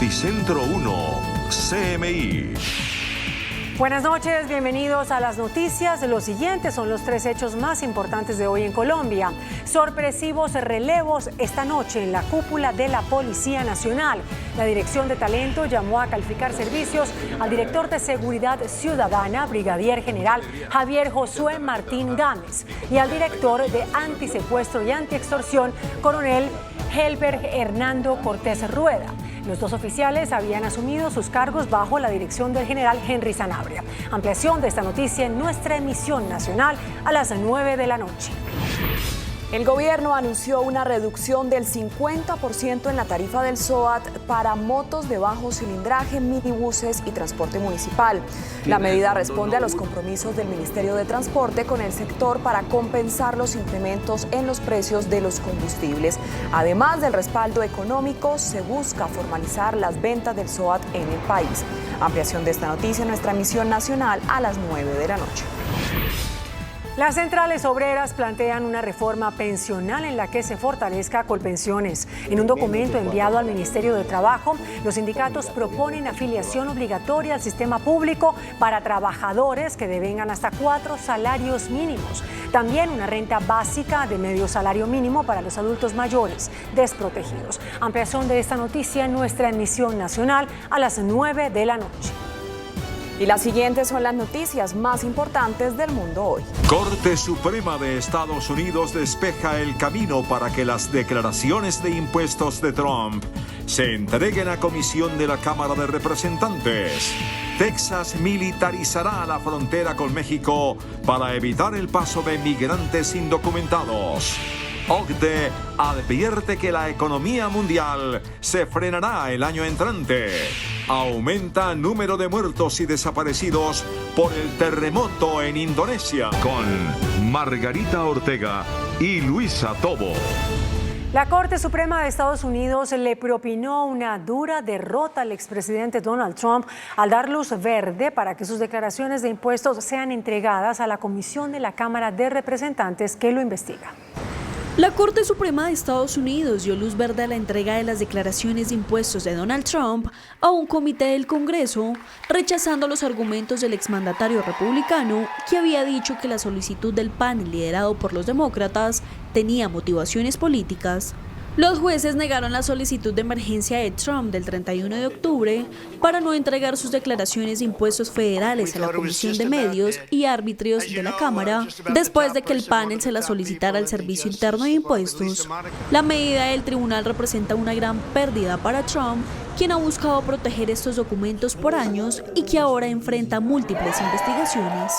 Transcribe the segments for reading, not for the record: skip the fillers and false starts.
Noticentro 1, CMI. Buenas noches, bienvenidos a las noticias. Los siguientes son los 3 hechos más importantes de hoy en Colombia. Sorpresivos relevos esta noche en la cúpula de la Policía Nacional. La Dirección de Talento llamó a calificar servicios al director de Seguridad Ciudadana, Brigadier General Javier Josué Martín Gámez, y al director de Antisecuestro y Antiextorsión, Coronel Helber Hernando Cortés Rueda. Los dos oficiales habían asumido sus cargos bajo la dirección del general Henry Sanabria. Ampliación de esta noticia en nuestra emisión nacional a las 9 de la noche. El gobierno anunció una reducción del 50% en la tarifa del SOAT para motos de bajo cilindraje, minibuses y transporte municipal. La medida responde a los compromisos del Ministerio de Transporte con el sector para compensar los incrementos en los precios de los combustibles. Además del respaldo económico, se busca formalizar las ventas del SOAT en el país. Ampliación de esta noticia en nuestra emisión nacional a las 9 de la noche. Las centrales obreras plantean una reforma pensional en la que se fortalezca Colpensiones. En un documento enviado al Ministerio de Trabajo, los sindicatos proponen afiliación obligatoria al sistema público para trabajadores que devengan hasta 4 salarios mínimos. También una renta básica de medio salario mínimo para los adultos mayores desprotegidos. Ampliación de esta noticia en nuestra emisión nacional a las 9 de la noche. Y las siguientes son las noticias más importantes del mundo hoy. Corte Suprema de Estados Unidos despeja el camino para que las declaraciones de impuestos de Trump se entreguen a comisión de la Cámara de Representantes. Texas militarizará la frontera con México para evitar el paso de migrantes indocumentados. OCDE advierte que la economía mundial se frenará el año entrante. Aumenta número de muertos y desaparecidos por el terremoto en Indonesia. Con Margarita Ortega y Luisa Tobo. La Corte Suprema de Estados Unidos le propinó una dura derrota al expresidente Donald Trump al dar luz verde para que sus declaraciones de impuestos sean entregadas a la Comisión de la Cámara de Representantes que lo investiga. La Corte Suprema de Estados Unidos dio luz verde a la entrega de las declaraciones de impuestos de Donald Trump a un comité del Congreso, rechazando los argumentos del exmandatario republicano que había dicho que la solicitud del panel liderado por los demócratas tenía motivaciones políticas. Los jueces negaron la solicitud de emergencia de Trump del 31 de octubre para no entregar sus declaraciones de impuestos federales a la Comisión de Medios y Arbitrios de la Cámara, después de que el panel se la solicitara al Servicio Interno de Impuestos. La medida del tribunal representa una gran pérdida para Trump, quien ha buscado proteger estos documentos por años y que ahora enfrenta múltiples investigaciones.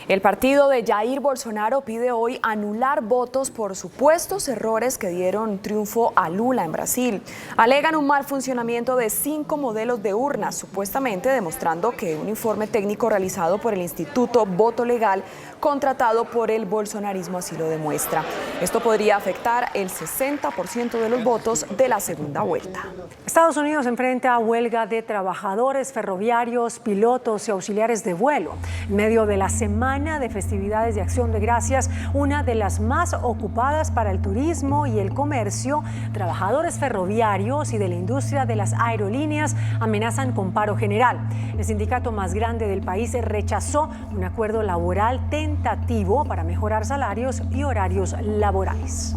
El partido de Jair Bolsonaro pide hoy anular votos por supuestos errores que dieron triunfo a Lula en Brasil. Alegan un mal funcionamiento de 5 modelos de urnas, supuestamente demostrando que un informe técnico realizado por el Instituto Voto Legal, contratado por el bolsonarismo, así lo demuestra. Esto podría afectar el 60% de los votos de la segunda vuelta. Estados Unidos enfrenta a huelga de trabajadores ferroviarios, pilotos y auxiliares de vuelo. En medio de la semana de festividades de Acción de Gracias, una de las más ocupadas para el turismo y el comercio, trabajadores ferroviarios y de la industria de las aerolíneas amenazan con paro general. El sindicato más grande del país rechazó un acuerdo laboral tentativo para mejorar salarios y horarios laborales.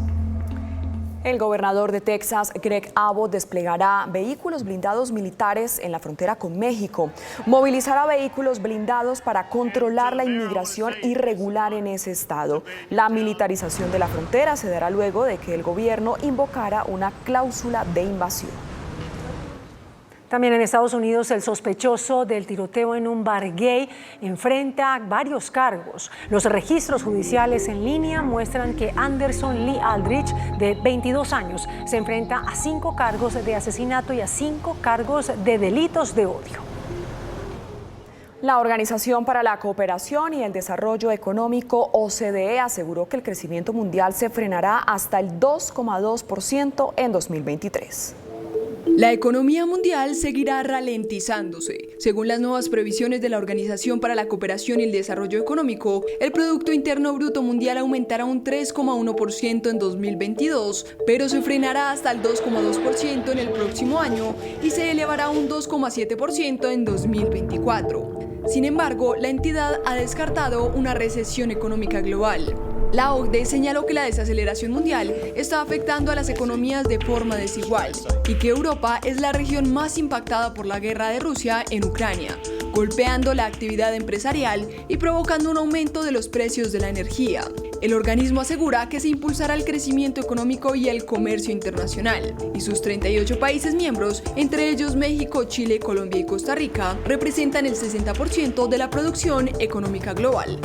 El gobernador de Texas, Greg Abbott, desplegará vehículos blindados militares en la frontera con México. Movilizará vehículos blindados para controlar la inmigración irregular en ese estado. La militarización de la frontera se dará luego de que el gobierno invocara una cláusula de invasión. También en Estados Unidos, el sospechoso del tiroteo en un bar gay enfrenta varios cargos. Los registros judiciales en línea muestran que Anderson Lee Aldrich, de 22 años, se enfrenta a 5 cargos de asesinato y a 5 cargos de delitos de odio. La Organización para la Cooperación y el Desarrollo Económico, OCDE, aseguró que el crecimiento mundial se frenará hasta el 2,2% en 2023. La economía mundial seguirá ralentizándose. Según las nuevas previsiones de la Organización para la Cooperación y el Desarrollo Económico, el Producto Interno Bruto Mundial aumentará un 3,1% en 2022, pero se frenará hasta el 2,2% en el próximo año y se elevará a un 2,7% en 2024. Sin embargo, la entidad ha descartado una recesión económica global. La OCDE señaló que la desaceleración mundial está afectando a las economías de forma desigual y que Europa es la región más impactada por la guerra de Rusia en Ucrania, golpeando la actividad empresarial y provocando un aumento de los precios de la energía. El organismo asegura que se impulsará el crecimiento económico y el comercio internacional, y sus 38 países miembros, entre ellos México, Chile, Colombia y Costa Rica, representan el 60% de la producción económica global.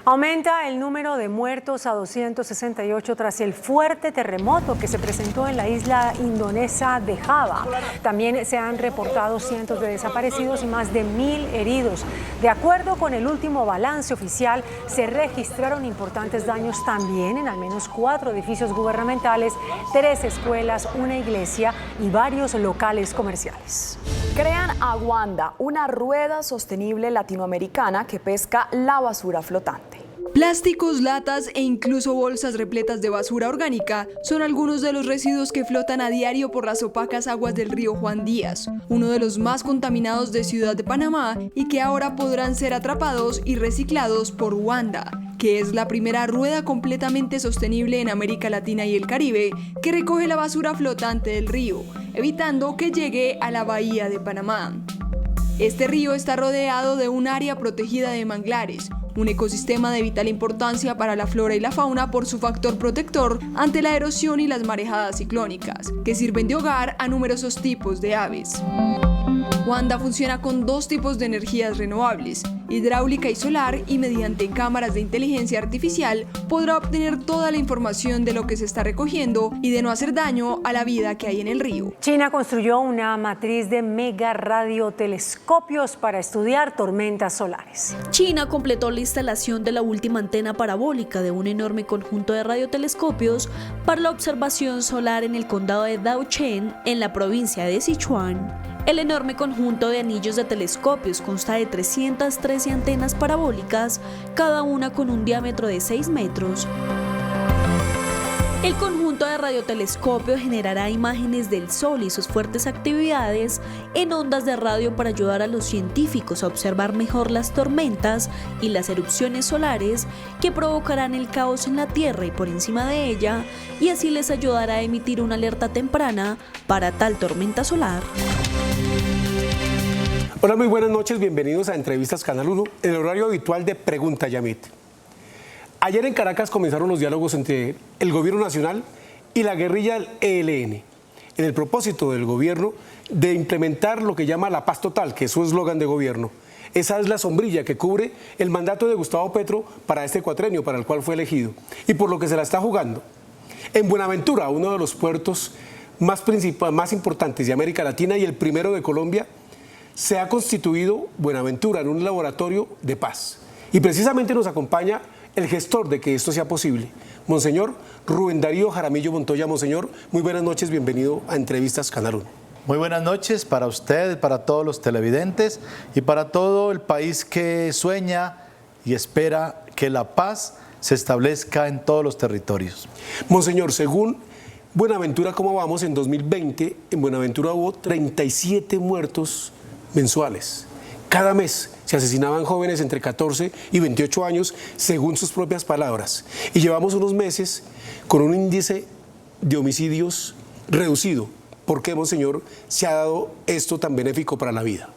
Aumenta el número de muertos a 268 tras el fuerte terremoto que se presentó en la isla indonesia de Java. También se han reportado cientos de desaparecidos y más de 1.000 heridos. De acuerdo con el último balance oficial, se registraron importantes daños también en al menos 4 edificios gubernamentales, 3 escuelas, una iglesia y varios locales comerciales. Crean a Wanda, una rueda sostenible latinoamericana que pesca la basura flotante. Plásticos, latas e incluso bolsas repletas de basura orgánica son algunos de los residuos que flotan a diario por las opacas aguas del río Juan Díaz, uno de los más contaminados de Ciudad de Panamá, y que ahora podrán ser atrapados y reciclados por Wanda, que es la primera rueda completamente sostenible en América Latina y el Caribe que recoge la basura flotante del río, evitando que llegue a la bahía de Panamá. Este río está rodeado de un área protegida de manglares, un ecosistema de vital importancia para la flora y la fauna por su factor protector ante la erosión y las marejadas ciclónicas, que sirven de hogar a numerosos tipos de aves. Wanda funciona con 2 tipos de energías renovables, hidráulica y solar, y mediante cámaras de inteligencia artificial podrá obtener toda la información de lo que se está recogiendo y de no hacer daño a la vida que hay en el río. China construyó una matriz de mega radiotelescopios para estudiar tormentas solares. China completó la instalación de la última antena parabólica de un enorme conjunto de radiotelescopios para la observación solar en el condado de Daocheng, en la provincia de Sichuan. El enorme conjunto de anillos de telescopios consta de 313 antenas parabólicas, cada una con un diámetro de 6 metros. El conjunto de radiotelescopios generará imágenes del Sol y sus fuertes actividades en ondas de radio para ayudar a los científicos a observar mejor las tormentas y las erupciones solares que provocarán el caos en la Tierra y por encima de ella, y así les ayudará a emitir una alerta temprana para tal tormenta solar. Hola, muy buenas noches, bienvenidos a Entrevistas Canal 1, en el horario habitual de Pregunta Yamit. Ayer en Caracas comenzaron los diálogos entre el gobierno nacional y la guerrilla del ELN, en el propósito del gobierno de implementar lo que llama la paz total, que es su eslogan de gobierno. Esa es la sombrilla que cubre el mandato de Gustavo Petro para este cuatrenio, para el cual fue elegido, y por lo que se la está jugando. En Buenaventura, uno de los puertos más importantes de América Latina y el primero de Colombia, se ha constituido Buenaventura en un laboratorio de paz. Y precisamente nos acompaña el gestor de que esto sea posible, Monseñor Rubén Darío Jaramillo Montoya. Monseñor, muy buenas noches, bienvenido a Entrevistas Canal 1. Muy buenas noches para usted, para todos los televidentes y para todo el país que sueña y espera que la paz se establezca en todos los territorios. Monseñor, según Buenaventura, ¿cómo vamos? En 2020, en Buenaventura hubo 37 muertos mensuales. Cada mes se asesinaban jóvenes entre 14 y 28 años, según sus propias palabras. Y llevamos unos meses con un índice de homicidios reducido. ¿Por qué, Monseñor, se ha dado esto tan benéfico para la vida?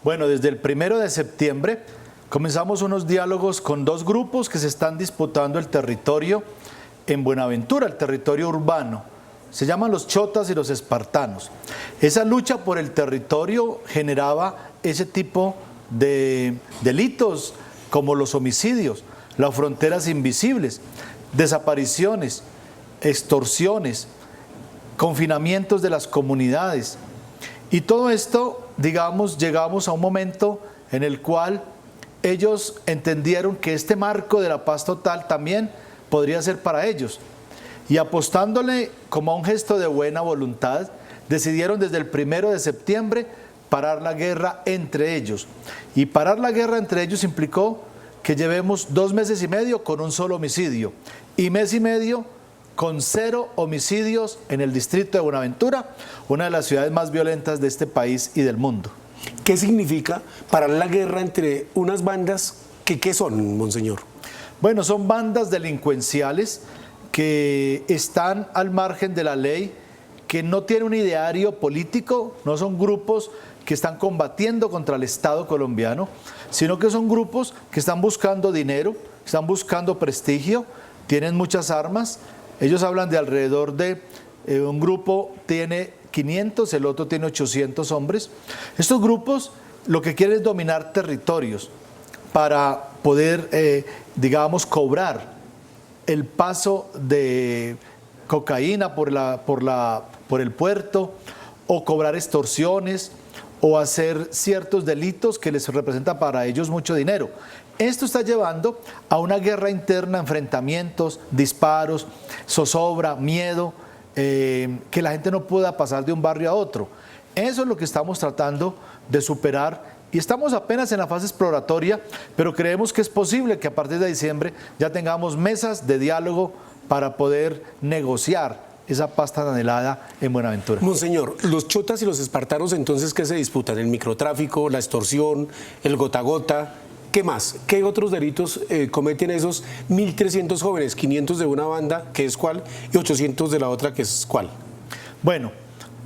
Bueno, desde el 1 de septiembre comenzamos unos diálogos con 2 grupos que se están disputando el territorio en Buenaventura, el territorio urbano. Se llaman los chotas y los espartanos. Esa lucha por el territorio generaba ese tipo de delitos como los homicidios, las fronteras invisibles, desapariciones, extorsiones, confinamientos de las comunidades. Y todo esto, digamos, llegamos a un momento en el cual ellos entendieron que este marco de la paz total también podría ser para ellos. Y apostándole como a un gesto de buena voluntad, decidieron desde el 1 de septiembre parar la guerra entre ellos. Y parar la guerra entre ellos implicó que llevemos 2 meses y medio con un solo homicidio y mes y medio con 0 homicidios en el distrito de Buenaventura, una de las ciudades más violentas de este país y del mundo. ¿Qué significa parar la guerra entre unas bandas que qué son, monseñor? Bueno, son bandas delincuenciales que están al margen de la ley, que no tienen un ideario político, no son grupos que están combatiendo contra el Estado colombiano, sino que son grupos que están buscando dinero, están buscando prestigio, tienen muchas armas. Ellos hablan de alrededor de un grupo tiene 500, el otro tiene 800 hombres. Estos grupos lo que quieren es dominar territorios para poder, digamos, cobrar el paso de cocaína por el puerto, o cobrar extorsiones, o hacer ciertos delitos que les representan para ellos mucho dinero. Esto está llevando a una guerra interna, enfrentamientos, disparos, zozobra, miedo, que la gente no pueda pasar de un barrio a otro. Eso es lo que estamos tratando de superar y estamos apenas en la fase exploratoria, pero creemos que es posible que a partir de diciembre ya tengamos mesas de diálogo para poder negociar esa paz tan anhelada en Buenaventura. Monseñor, los chotas y los espartanos, entonces, ¿qué se disputan? ¿El microtráfico, la extorsión, el gota a gota? ¿Qué más? ¿Qué otros delitos cometen esos 1.300 jóvenes? 500 de una banda, que es cuál, y 800 de la otra, que es cuál. Bueno,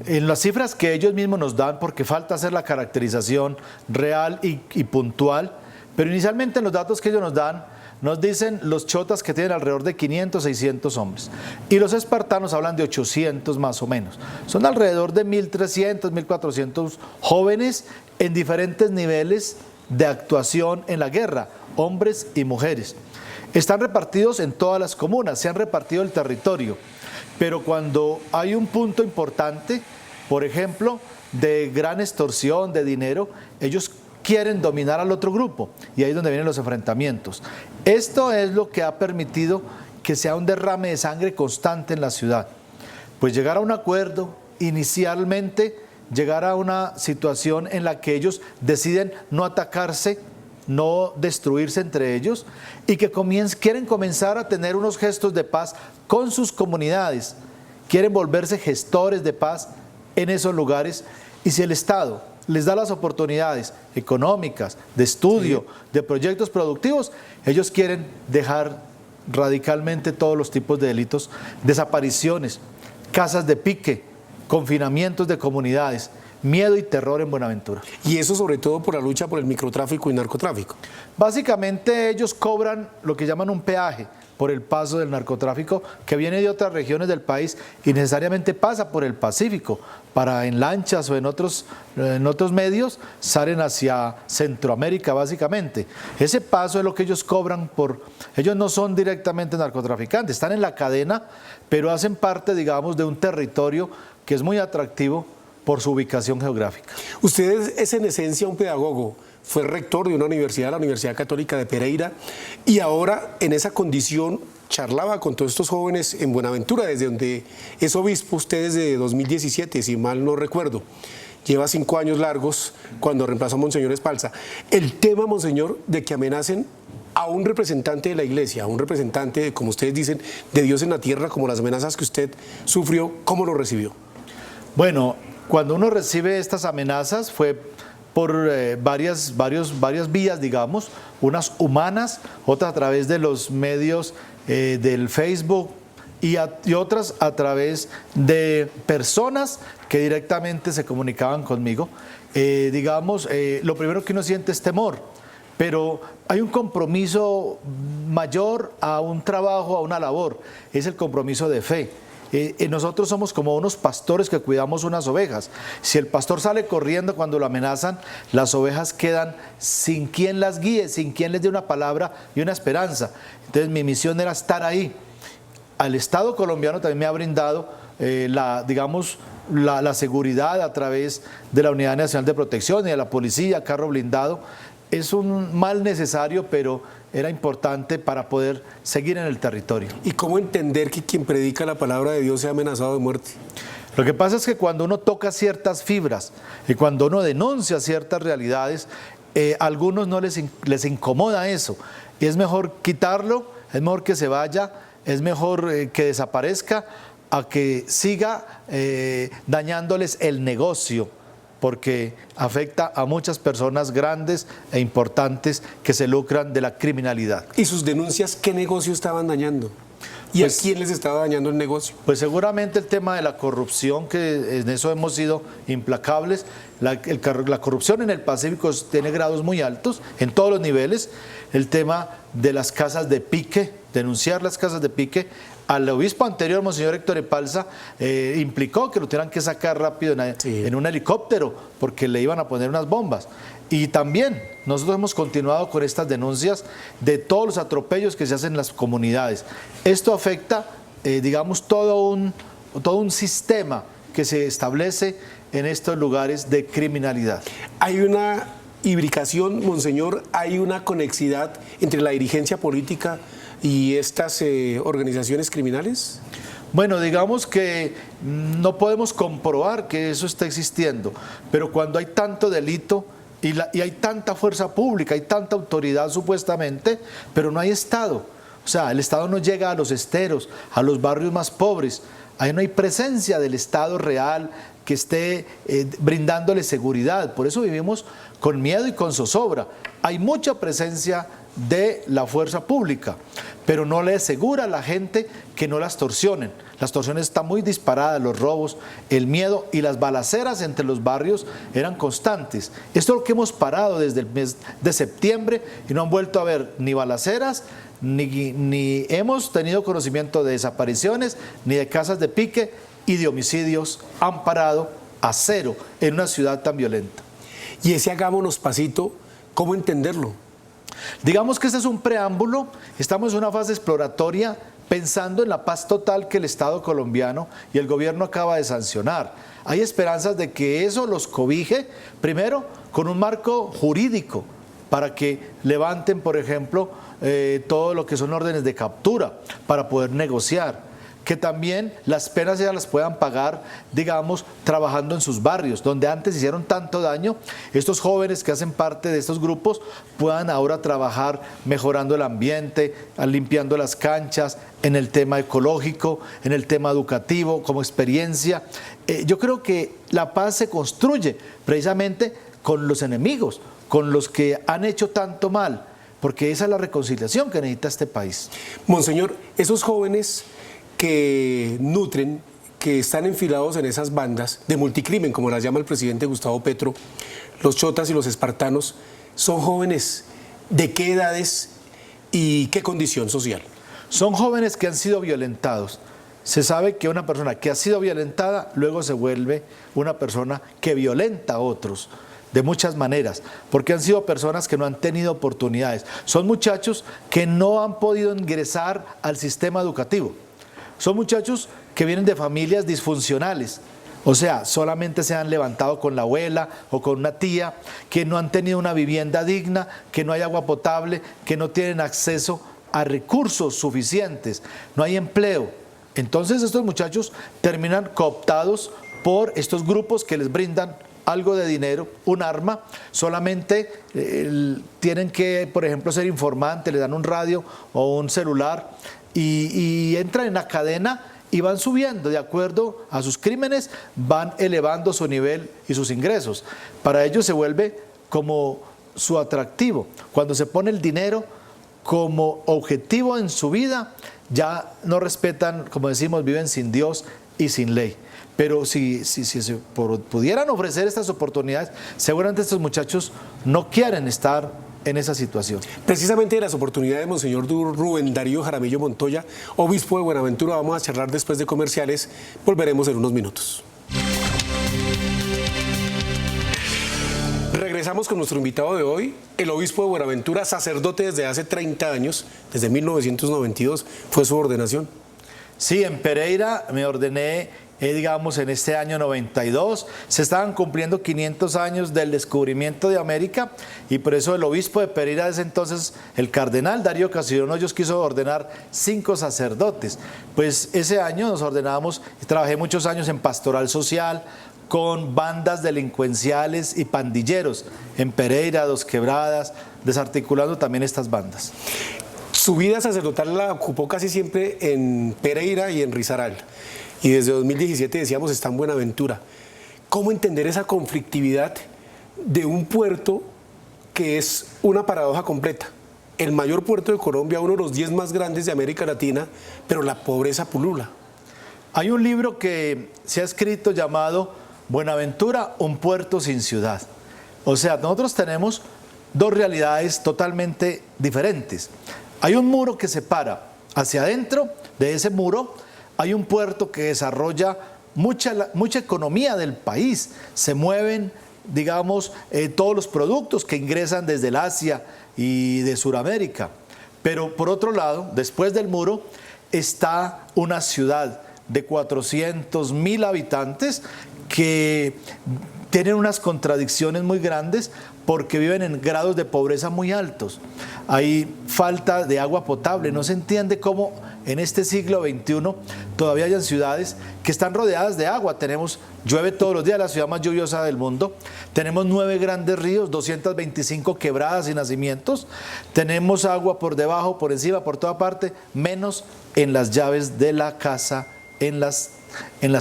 en las cifras que ellos mismos nos dan, porque falta hacer la caracterización real y puntual, pero inicialmente en los datos que ellos nos dan, nos dicen los chotas que tienen alrededor de 500, 600 hombres. Y los espartanos hablan de 800 más o menos. Son alrededor de 1.300, 1.400 jóvenes en diferentes niveles de actuación en la guerra, hombres y mujeres. Están repartidos en todas las comunas, se han repartido el territorio, pero cuando hay un punto importante, por ejemplo, de gran extorsión, de dinero, ellos quieren dominar al otro grupo y ahí es donde vienen los enfrentamientos. Esto es lo que ha permitido que sea un derrame de sangre constante en la ciudad. Pues llegar a un acuerdo, inicialmente llegar a una situación en la que ellos deciden no atacarse, no destruirse entre ellos y que quieren comenzar a tener unos gestos de paz con sus comunidades, quieren volverse gestores de paz en esos lugares y si el Estado les da las oportunidades económicas, de estudio, de proyectos productivos, ellos quieren dejar radicalmente todos los tipos de delitos, desapariciones, casas de pique, confinamientos de comunidades, miedo y terror en Buenaventura. Y eso sobre todo por la lucha por el microtráfico y narcotráfico. Básicamente ellos cobran lo que llaman un peaje por el paso del narcotráfico que viene de otras regiones del país y necesariamente pasa por el Pacífico, para en lanchas o en otros medios salen hacia Centroamérica básicamente. Ese paso es lo que ellos cobran ellos no son directamente narcotraficantes, están en la cadena, pero hacen parte, digamos, de un territorio que es muy atractivo por su ubicación geográfica. Usted es en esencia un pedagogo, fue rector de una universidad, la Universidad Católica de Pereira, y ahora en esa condición charlaba con todos estos jóvenes en Buenaventura, desde donde es obispo usted desde 2017, si mal no recuerdo. Lleva 5 años largos cuando reemplazó a Monseñor Espalza. El tema, Monseñor, de que amenacen a un representante de la iglesia, a un representante, como ustedes dicen, de Dios en la tierra, como las amenazas que usted sufrió, ¿cómo lo recibió? Bueno, cuando uno recibe estas amenazas fue por varias vías, digamos, unas humanas, otras a través de los medios del Facebook y otras a través de personas que directamente se comunicaban conmigo. Lo primero que uno siente es temor, pero hay un compromiso mayor a un trabajo, a una labor, es el compromiso de fe. Nosotros somos como unos pastores que cuidamos unas ovejas. Si el pastor sale corriendo cuando lo amenazan, las ovejas quedan sin quien las guíe, sin quien les dé una palabra y una esperanza. Entonces mi misión era estar ahí. Al Estado colombiano también me ha brindado la seguridad a través de la Unidad Nacional de Protección y de la policía, carro blindado. Es un mal necesario, pero era importante para poder seguir en el territorio. ¿Y cómo entender que quien predica la palabra de Dios sea amenazado de muerte? Lo que pasa es que cuando uno toca ciertas fibras y cuando uno denuncia ciertas realidades, a algunos no les incomoda eso. Y es mejor quitarlo, es mejor que se vaya, es mejor que desaparezca, a que siga dañándoles el negocio, porque afecta a muchas personas grandes e importantes que se lucran de la criminalidad. ¿Y sus denuncias qué negocio estaban dañando? ¿Y a quién les estaba dañando el negocio? Pues seguramente el tema de la corrupción, que en eso hemos sido implacables. La corrupción en el Pacífico tiene grados muy altos, en todos los niveles. El tema de las casas de pique, denunciar las casas de pique. Al obispo anterior, Monseñor Héctor Epalza, implicó que lo tuvieran que sacar rápido en un helicóptero porque le iban a poner unas bombas. Y también nosotros hemos continuado con estas denuncias de todos los atropellos que se hacen en las comunidades. Esto afecta, digamos, todo un sistema que se establece en estos lugares de criminalidad. Hay una imbricación, Monseñor, hay una conexidad entre la dirigencia política y estas organizaciones criminales. Bueno, digamos que no podemos comprobar que eso está existiendo, pero cuando hay tanto delito y hay tanta fuerza pública, hay tanta autoridad supuestamente, pero no hay Estado. O sea, el Estado no llega a los esteros, a los barrios más pobres. Ahí no hay presencia del Estado real que esté brindándole seguridad. Por eso vivimos con miedo y con zozobra. Hay mucha presencia de la fuerza pública, pero no le asegura a la gente que no la extorsionen. La extorsión está muy disparada, los robos, el miedo y las balaceras entre los barrios eran constantes. Esto es lo que hemos parado desde el mes de septiembre y no han vuelto a ver ni balaceras, ni hemos tenido conocimiento de desapariciones, ni de casas de pique y de homicidios. Han parado a cero en una ciudad tan violenta. Y ese hagámonos pasito, ¿cómo entenderlo? Digamos que este es un preámbulo, estamos en una fase exploratoria pensando en la paz total que el Estado colombiano y el gobierno acaba de sancionar. Hay esperanzas de que eso los cobije, primero, con un marco jurídico, para que levanten, por ejemplo, todo lo que son órdenes de captura, para poder negociar. Que también las penas ya las puedan pagar, digamos, trabajando en sus barrios, donde antes hicieron tanto daño. Estos jóvenes que hacen parte de estos grupos puedan ahora trabajar mejorando el ambiente, limpiando las canchas, en el tema ecológico, en el tema educativo, como experiencia. Yo creo que la paz se construye precisamente con los enemigos, con los que han hecho tanto mal, porque esa es la reconciliación que necesita este país. Monseñor, esos jóvenes que nutren, que están enfilados en esas bandas de multicrimen, como las llama el presidente Gustavo Petro, los chotas y los espartanos, son jóvenes ¿de qué edades y qué condición social? Son jóvenes que han sido violentados. Se sabe que una persona que ha sido violentada luego se vuelve una persona que violenta a otros de muchas maneras, porque han sido personas que no han tenido oportunidades. Son muchachos que no han podido ingresar al sistema educativo. Son muchachos que vienen de familias disfuncionales, o sea, solamente se han levantado con la abuela o con una tía, que no han tenido una vivienda digna, que no hay agua potable, que no tienen acceso a recursos suficientes, no hay empleo. Entonces estos muchachos terminan cooptados por estos grupos que les brindan algo de dinero, un arma, solamente tienen que, por ejemplo, ser informantes, le dan un radio o un celular y entran en la cadena y van subiendo, de acuerdo a sus crímenes, van elevando su nivel y sus ingresos. Para ellos se vuelve como su atractivo. Cuando se pone el dinero como objetivo en su vida, ya no respetan, como decimos, viven sin Dios y sin ley. Pero si se pudieran ofrecer estas oportunidades, seguramente estos muchachos no quieren estar en esa situación. Precisamente de las oportunidades, Monseñor Rubén Darío Jaramillo Montoya, obispo de Buenaventura, vamos a charlar después de comerciales. Volveremos en unos minutos. Regresamos con nuestro invitado de hoy, el obispo de Buenaventura, sacerdote desde hace 30 años, desde 1992 fue su ordenación. Sí, en Pereira me ordené digamos, en este año 92. Se estaban cumpliendo 500 años del descubrimiento de América y por eso el obispo de Pereira de ese entonces, el cardenal Darío Castellón Hoyos, quiso ordenar 5 sacerdotes. Pues ese año nos ordenamos y trabajé muchos años en pastoral social con bandas delincuenciales y pandilleros en Pereira, Dos Quebradas, desarticulando también estas bandas. Su vida sacerdotal la ocupó casi siempre en Pereira y en Risaralda. Y desde 2017 decíamos está en Buenaventura. ¿Cómo entender esa conflictividad de un puerto que es una paradoja completa? El mayor puerto de Colombia, uno de los 10 más grandes de América Latina, pero la pobreza pulula. Hay un libro que se ha escrito llamado Buenaventura, un puerto sin ciudad. O sea, nosotros tenemos dos realidades totalmente diferentes. Hay un muro que separa. Hacia adentro de ese muro hay un puerto que desarrolla mucha economía del país. Se mueven, digamos, todos los productos que ingresan desde el Asia y de Sudamérica. Pero por otro lado, después del muro, está una ciudad de 400.000 habitantes que tienen unas contradicciones muy grandes porque viven en grados de pobreza muy altos. Hay falta de agua potable. No se entiende cómo en este siglo XXI todavía hayan ciudades que están rodeadas de agua. Llueve todos los días, la ciudad más lluviosa del mundo. Tenemos 9 grandes ríos, 225 quebradas y nacimientos. Tenemos agua por debajo, por encima, por toda parte, menos en las llaves de la casa, en las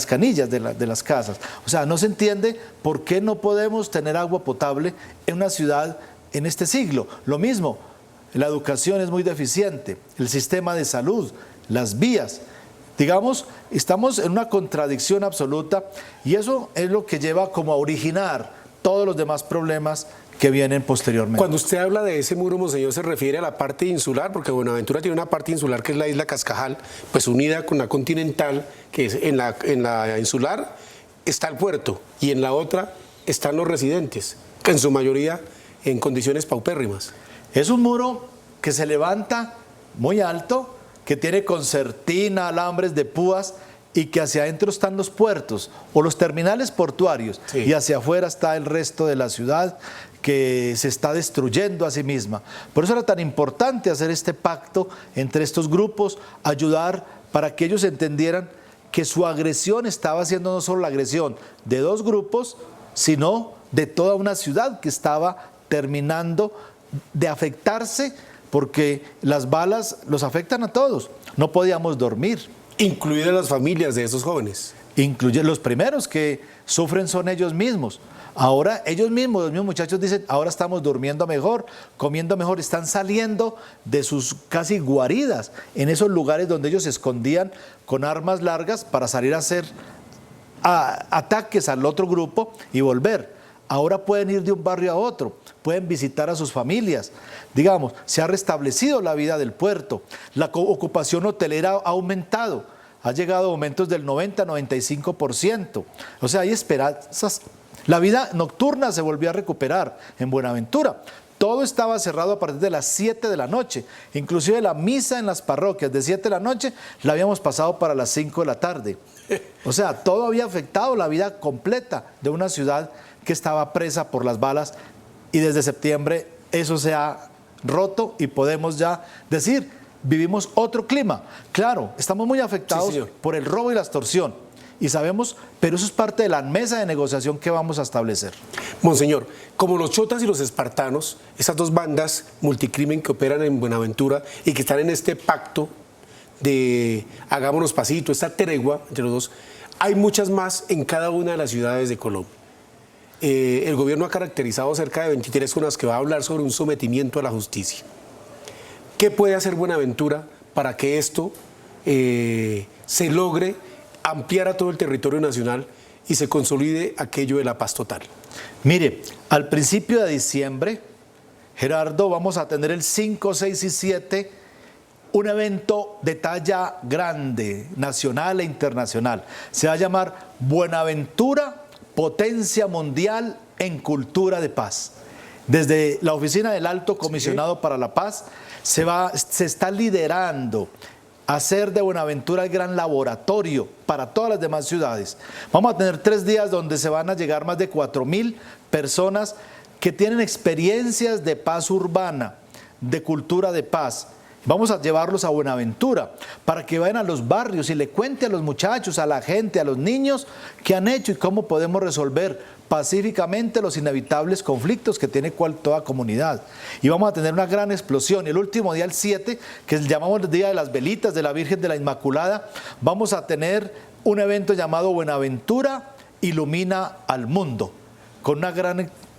canillas de las casas. O sea, no se entiende por qué no podemos tener agua potable en una ciudad en este siglo. Lo mismo, la educación es muy deficiente, el sistema de salud, las vías. Digamos, estamos en una contradicción absoluta y eso es lo que lleva como a originar todos los demás problemas que vienen posteriormente. Cuando usted habla de ese muro, monseñor, se refiere a la parte insular, porque Buenaventura tiene una parte insular que es la isla Cascajal, pues unida con la continental, que es en la insular está el puerto y en la otra están los residentes, que en su mayoría en condiciones paupérrimas. Es un muro que se levanta muy alto, que tiene concertina, alambres de púas y que hacia adentro están los puertos o los terminales portuarios, sí, y hacia afuera está el resto de la ciudad que se está destruyendo a sí misma. Por eso era tan importante hacer este pacto entre estos grupos, ayudar para que ellos entendieran que su agresión estaba siendo no solo la agresión de 2 grupos, sino de toda una ciudad que estaba terminando de afectarse porque las balas los afectan a todos. No podíamos dormir. Incluidas las familias de esos jóvenes. Incluye los primeros que sufren son ellos mismos. Ahora ellos mismos, los mismos muchachos dicen, ahora estamos durmiendo mejor, comiendo mejor, están saliendo de sus casi guaridas, en esos lugares donde ellos se escondían con armas largas para salir a hacer ataques al otro grupo y volver. Ahora pueden ir de un barrio a otro, pueden visitar a sus familias. Digamos, se ha restablecido la vida del puerto, la ocupación hotelera ha aumentado, ha llegado a aumentos del 90-95%. O sea, hay esperanzas. La vida nocturna se volvió a recuperar en Buenaventura. Todo estaba cerrado a partir de las 7 de la noche. Inclusive la misa en las parroquias de 7 de la noche la habíamos pasado para las 5 de la tarde. O sea, todo había afectado la vida completa de una ciudad que estaba presa por las balas y desde septiembre eso se ha roto y podemos ya decir, vivimos otro clima. Claro, estamos muy afectados, sí, por el robo y la extorsión y sabemos, pero eso es parte de la mesa de negociación que vamos a establecer. Monseñor, como los chotas y los espartanos, esas 2 bandas multicrimen que operan en Buenaventura y que están en este pacto de hagámonos pasito, esta tregua entre los dos, hay muchas más en cada una de las ciudades de Colombia. El gobierno ha caracterizado cerca de 23 con las que va a hablar sobre un sometimiento a la justicia. ¿Qué puede hacer Buenaventura para que esto se logre ampliar a todo el territorio nacional y se consolide aquello de la paz total? Mire, al principio de diciembre, Gerardo, vamos a tener el 5, 6 y 7, un evento de talla grande, nacional e internacional. Se va a llamar Buenaventura, Potencia Mundial en Cultura de Paz. Desde la Oficina del Alto Comisionado, sí, para la Paz se está liderando hacer de Buenaventura el gran laboratorio para todas las demás ciudades. Vamos a tener 3 días donde se van a llegar más de 4.000 personas que tienen experiencias de paz urbana, de cultura de paz. Vamos a llevarlos a Buenaventura para que vayan a los barrios y le cuente a los muchachos, a la gente, a los niños qué han hecho y cómo podemos resolver pacíficamente los inevitables conflictos que tiene toda comunidad. Y vamos a tener una gran explosión. Y el último día, el 7, que llamamos el Día de las Velitas de la Virgen de la Inmaculada, vamos a tener un evento llamado Buenaventura Ilumina al Mundo, con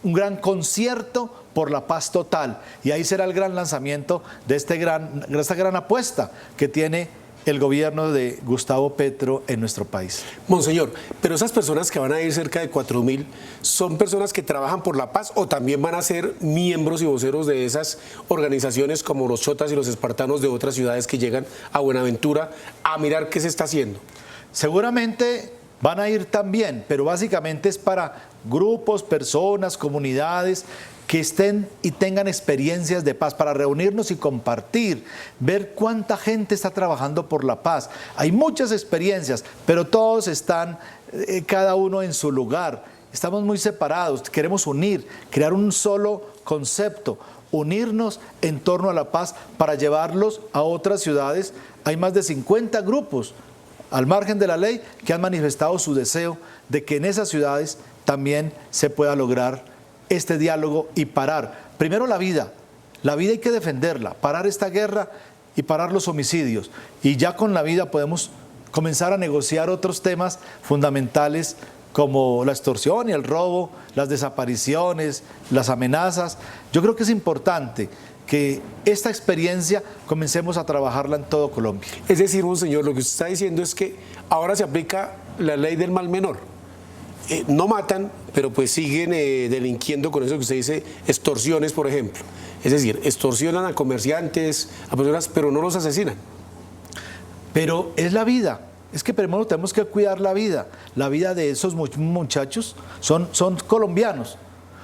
un gran concierto por la paz total. Y ahí será el gran lanzamiento de esta gran apuesta que tiene el gobierno de Gustavo Petro en nuestro país. Monseñor, pero esas personas que van a ir, cerca de 4.000, ¿son personas que trabajan por la paz o también van a ser miembros y voceros de esas organizaciones como los chotas y los espartanos de otras ciudades que llegan a Buenaventura a mirar qué se está haciendo? Seguramente van a ir también, pero básicamente es para grupos, personas, comunidades que estén y tengan experiencias de paz, para reunirnos y compartir, ver cuánta gente está trabajando por la paz. Hay muchas experiencias, pero todos están, cada uno en su lugar. Estamos muy separados, queremos unir, crear un solo concepto, unirnos en torno a la paz para llevarlos a otras ciudades. Hay más de 50 grupos al margen de la ley que han manifestado su deseo de que en esas ciudades también se pueda lograr este diálogo y parar, primero la vida hay que defenderla, parar esta guerra y parar los homicidios. Y ya con la vida podemos comenzar a negociar otros temas fundamentales como la extorsión y el robo, las desapariciones, las amenazas. Yo creo que es importante que esta experiencia comencemos a trabajarla en todo Colombia. Es decir, monseñor, lo que usted está diciendo es que ahora se aplica la ley del mal menor. No matan, pero pues siguen delinquiendo con eso que usted dice, extorsiones, por ejemplo. Es decir, extorsionan a comerciantes, a personas, pero no los asesinan. Pero es la vida. Es que primero tenemos que cuidar la vida. La vida de esos muchachos son colombianos,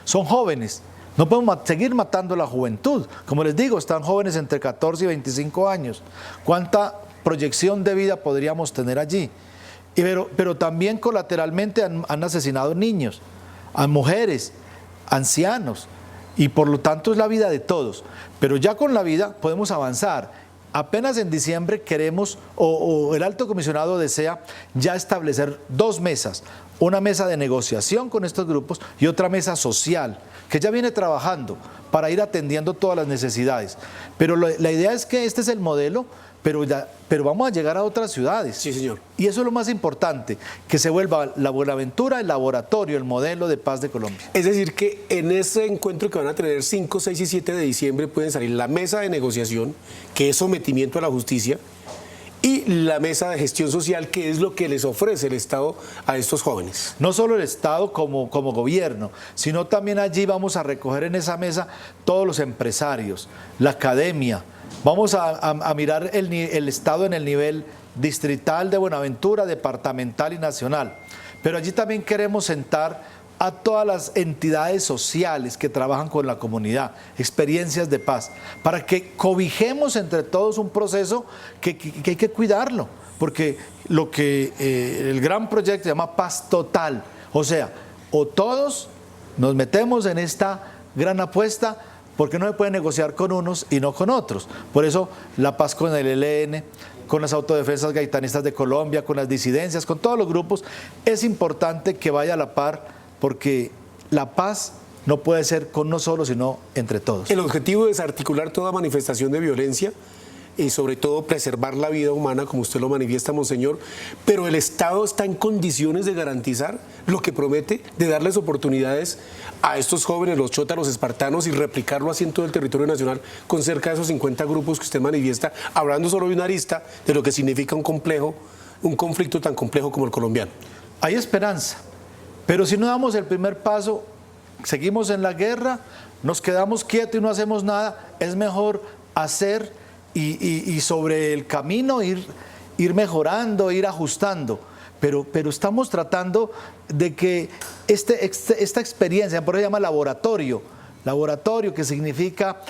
son jóvenes. No podemos seguir matando a la juventud. Como les digo, están jóvenes entre 14 y 25 años. ¿Cuánta proyección de vida podríamos tener allí? Pero también colateralmente han asesinado niños, a mujeres, ancianos, y por lo tanto es la vida de todos. Pero ya con la vida podemos avanzar. Apenas en diciembre queremos, o el alto comisionado desea ya establecer 2 mesas, una mesa de negociación con estos grupos y otra mesa social, que ya viene trabajando para ir atendiendo todas las necesidades. Pero la idea es que este es el modelo, pero vamos a llegar a otras ciudades. Sí, señor. Y eso es lo más importante, que se vuelva la Buenaventura el laboratorio, el modelo de paz de Colombia. Es decir, que en ese encuentro que van a tener 5, 6 y 7 de diciembre pueden salir la mesa de negociación, que es sometimiento a la justicia, y la mesa de gestión social, que es lo que les ofrece el Estado a estos jóvenes. No solo el Estado como gobierno, sino también allí vamos a recoger en esa mesa todos los empresarios, la academia. Vamos a mirar el Estado en el nivel distrital de Buenaventura, departamental y nacional. Pero allí también queremos sentar a todas las entidades sociales que trabajan con la comunidad, experiencias de paz, para que cobijemos entre todos un proceso que hay que cuidarlo, porque lo que el gran proyecto se llama paz total, o sea, o todos nos metemos en esta gran apuesta, porque no se puede negociar con unos y no con otros. Por eso la paz con el ELN, con las autodefensas gaitanistas de Colombia, con las disidencias, con todos los grupos, es importante que vaya a la par, porque la paz no puede ser con uno solo, sino entre todos. El objetivo es desarticular toda manifestación de violencia y sobre todo preservar la vida humana, como usted lo manifiesta, monseñor, pero el Estado está en condiciones de garantizar lo que promete, de darles oportunidades a estos jóvenes, los chotas, los espartanos, y replicarlo así en todo el territorio nacional con cerca de esos 50 grupos que usted manifiesta, hablando solo de una arista de lo que significa un conflicto tan complejo como el colombiano. Hay esperanza, pero si no damos el primer paso, seguimos en la guerra, nos quedamos quietos y no hacemos nada. Es mejor hacer y sobre el camino ir mejorando, ir ajustando. Pero estamos tratando de que esta experiencia, por eso se llama laboratorio, laboratorio, que significa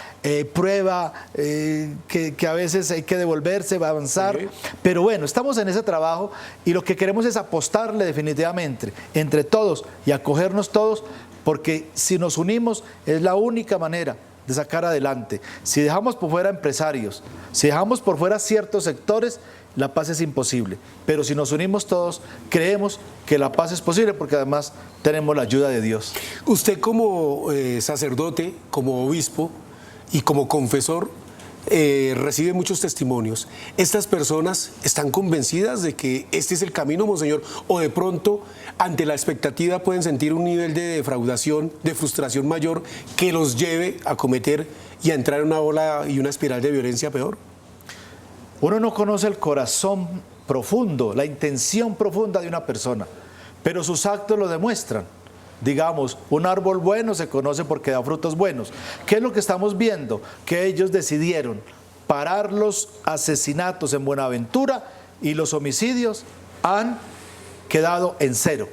prueba, que a veces hay que devolverse, va a avanzar. Sí. Pero bueno, estamos en ese trabajo y lo que queremos es apostarle definitivamente entre todos y acogernos todos, porque si nos unimos es la única manera de sacar adelante. Si dejamos por fuera empresarios, si dejamos por fuera ciertos sectores, la paz es imposible. Pero si nos unimos todos, creemos que la paz es posible porque además tenemos la ayuda de Dios. Usted como sacerdote, como obispo y como confesor, recibe muchos testimonios. ¿Estas personas están convencidas de que este es el camino, monseñor? ¿O de pronto, ante la expectativa, pueden sentir un nivel de defraudación, de frustración mayor que los lleve a cometer y a entrar en una ola y una espiral de violencia peor? Uno no conoce el corazón profundo, la intención profunda de una persona, pero sus actos lo demuestran. Digamos, un árbol bueno se conoce porque da frutos buenos. ¿Qué es lo que estamos viendo? Que ellos decidieron parar los asesinatos en Buenaventura y los homicidios han quedado en cero.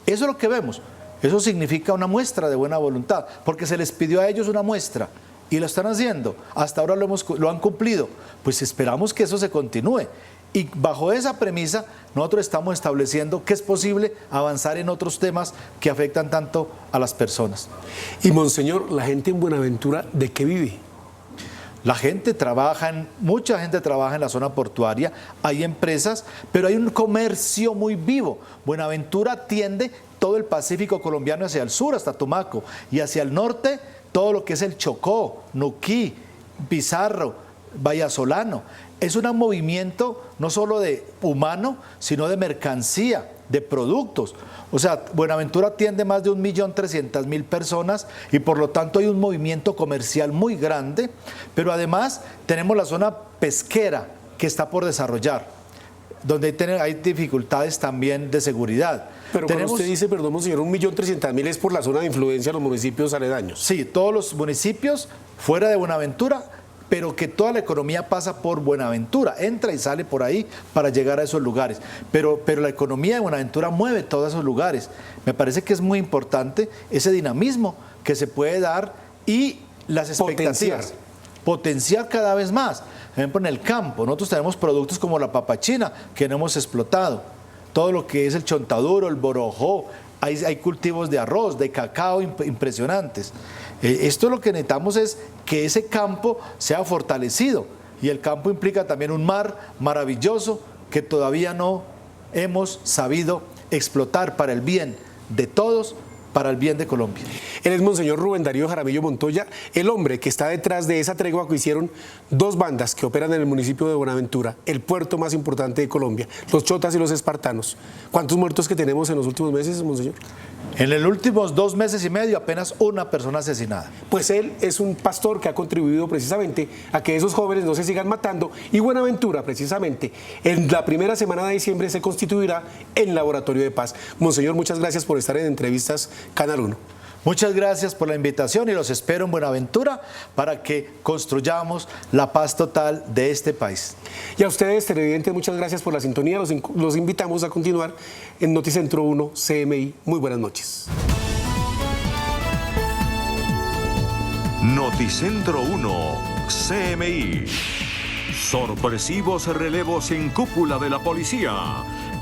Eso es lo que vemos. Eso significa una muestra de buena voluntad, porque se les pidió a ellos una muestra. Y lo están haciendo, hasta ahora lo han cumplido, pues esperamos que eso se continúe. Y bajo esa premisa, nosotros estamos estableciendo que es posible avanzar en otros temas que afectan tanto a las personas. Y monseñor, ¿la gente en Buenaventura de qué vive? La gente mucha gente trabaja en la zona portuaria, hay empresas, pero hay un comercio muy vivo. Buenaventura atiende todo el Pacífico colombiano hacia el sur, hasta Tumaco, y hacia el norte, todo lo que es el Chocó, Nuquí, Pizarro, Vallasolano. Es un movimiento no solo de humano, sino de mercancía, de productos. O sea, Buenaventura atiende más de 1.300.000 personas y por lo tanto hay un movimiento comercial muy grande, pero además tenemos la zona pesquera que está por desarrollar, donde hay dificultades también de seguridad. Pero cuando usted dice, perdón, monseñor, 1.300.000 es por la zona de influencia de los municipios aledaños. Sí, todos los municipios fuera de Buenaventura, pero que toda la economía pasa por Buenaventura, entra y sale por ahí para llegar a esos lugares. Pero la economía de Buenaventura mueve todos esos lugares. Me parece que es muy importante ese dinamismo que se puede dar y las expectativas. Potenciar cada vez más. Por ejemplo, en el campo, nosotros tenemos productos como la papachina que no hemos explotado. Todo lo que es el chontaduro, el borojó, hay cultivos de arroz, de cacao impresionantes. Esto lo que necesitamos es que ese campo sea fortalecido y el campo implica también un mar maravilloso que todavía no hemos sabido explotar para el bien de todos, para el bien de Colombia. Él es monseñor Rubén Darío Jaramillo Montoya, el hombre que está detrás de esa tregua que hicieron dos bandas que operan en el municipio de Buenaventura, el puerto más importante de Colombia, los chotas y los espartanos. ¿Cuántos muertos que tenemos en los últimos meses, monseñor? En los últimos 2 meses y medio apenas una persona asesinada. Pues él es un pastor que ha contribuido precisamente a que esos jóvenes no se sigan matando y Buenaventura precisamente en la primera semana de diciembre se constituirá en laboratorio de paz. Monseñor, muchas gracias por estar en Entrevistas Canal 1. Muchas gracias por la invitación y los espero en Buenaventura para que construyamos la paz total de este país. Y a ustedes, televidentes, muchas gracias por la sintonía. Los invitamos a continuar en Noticentro 1 CMI. Muy buenas noches. Noticentro 1 CMI. Sorpresivos relevos en cúpula de la policía.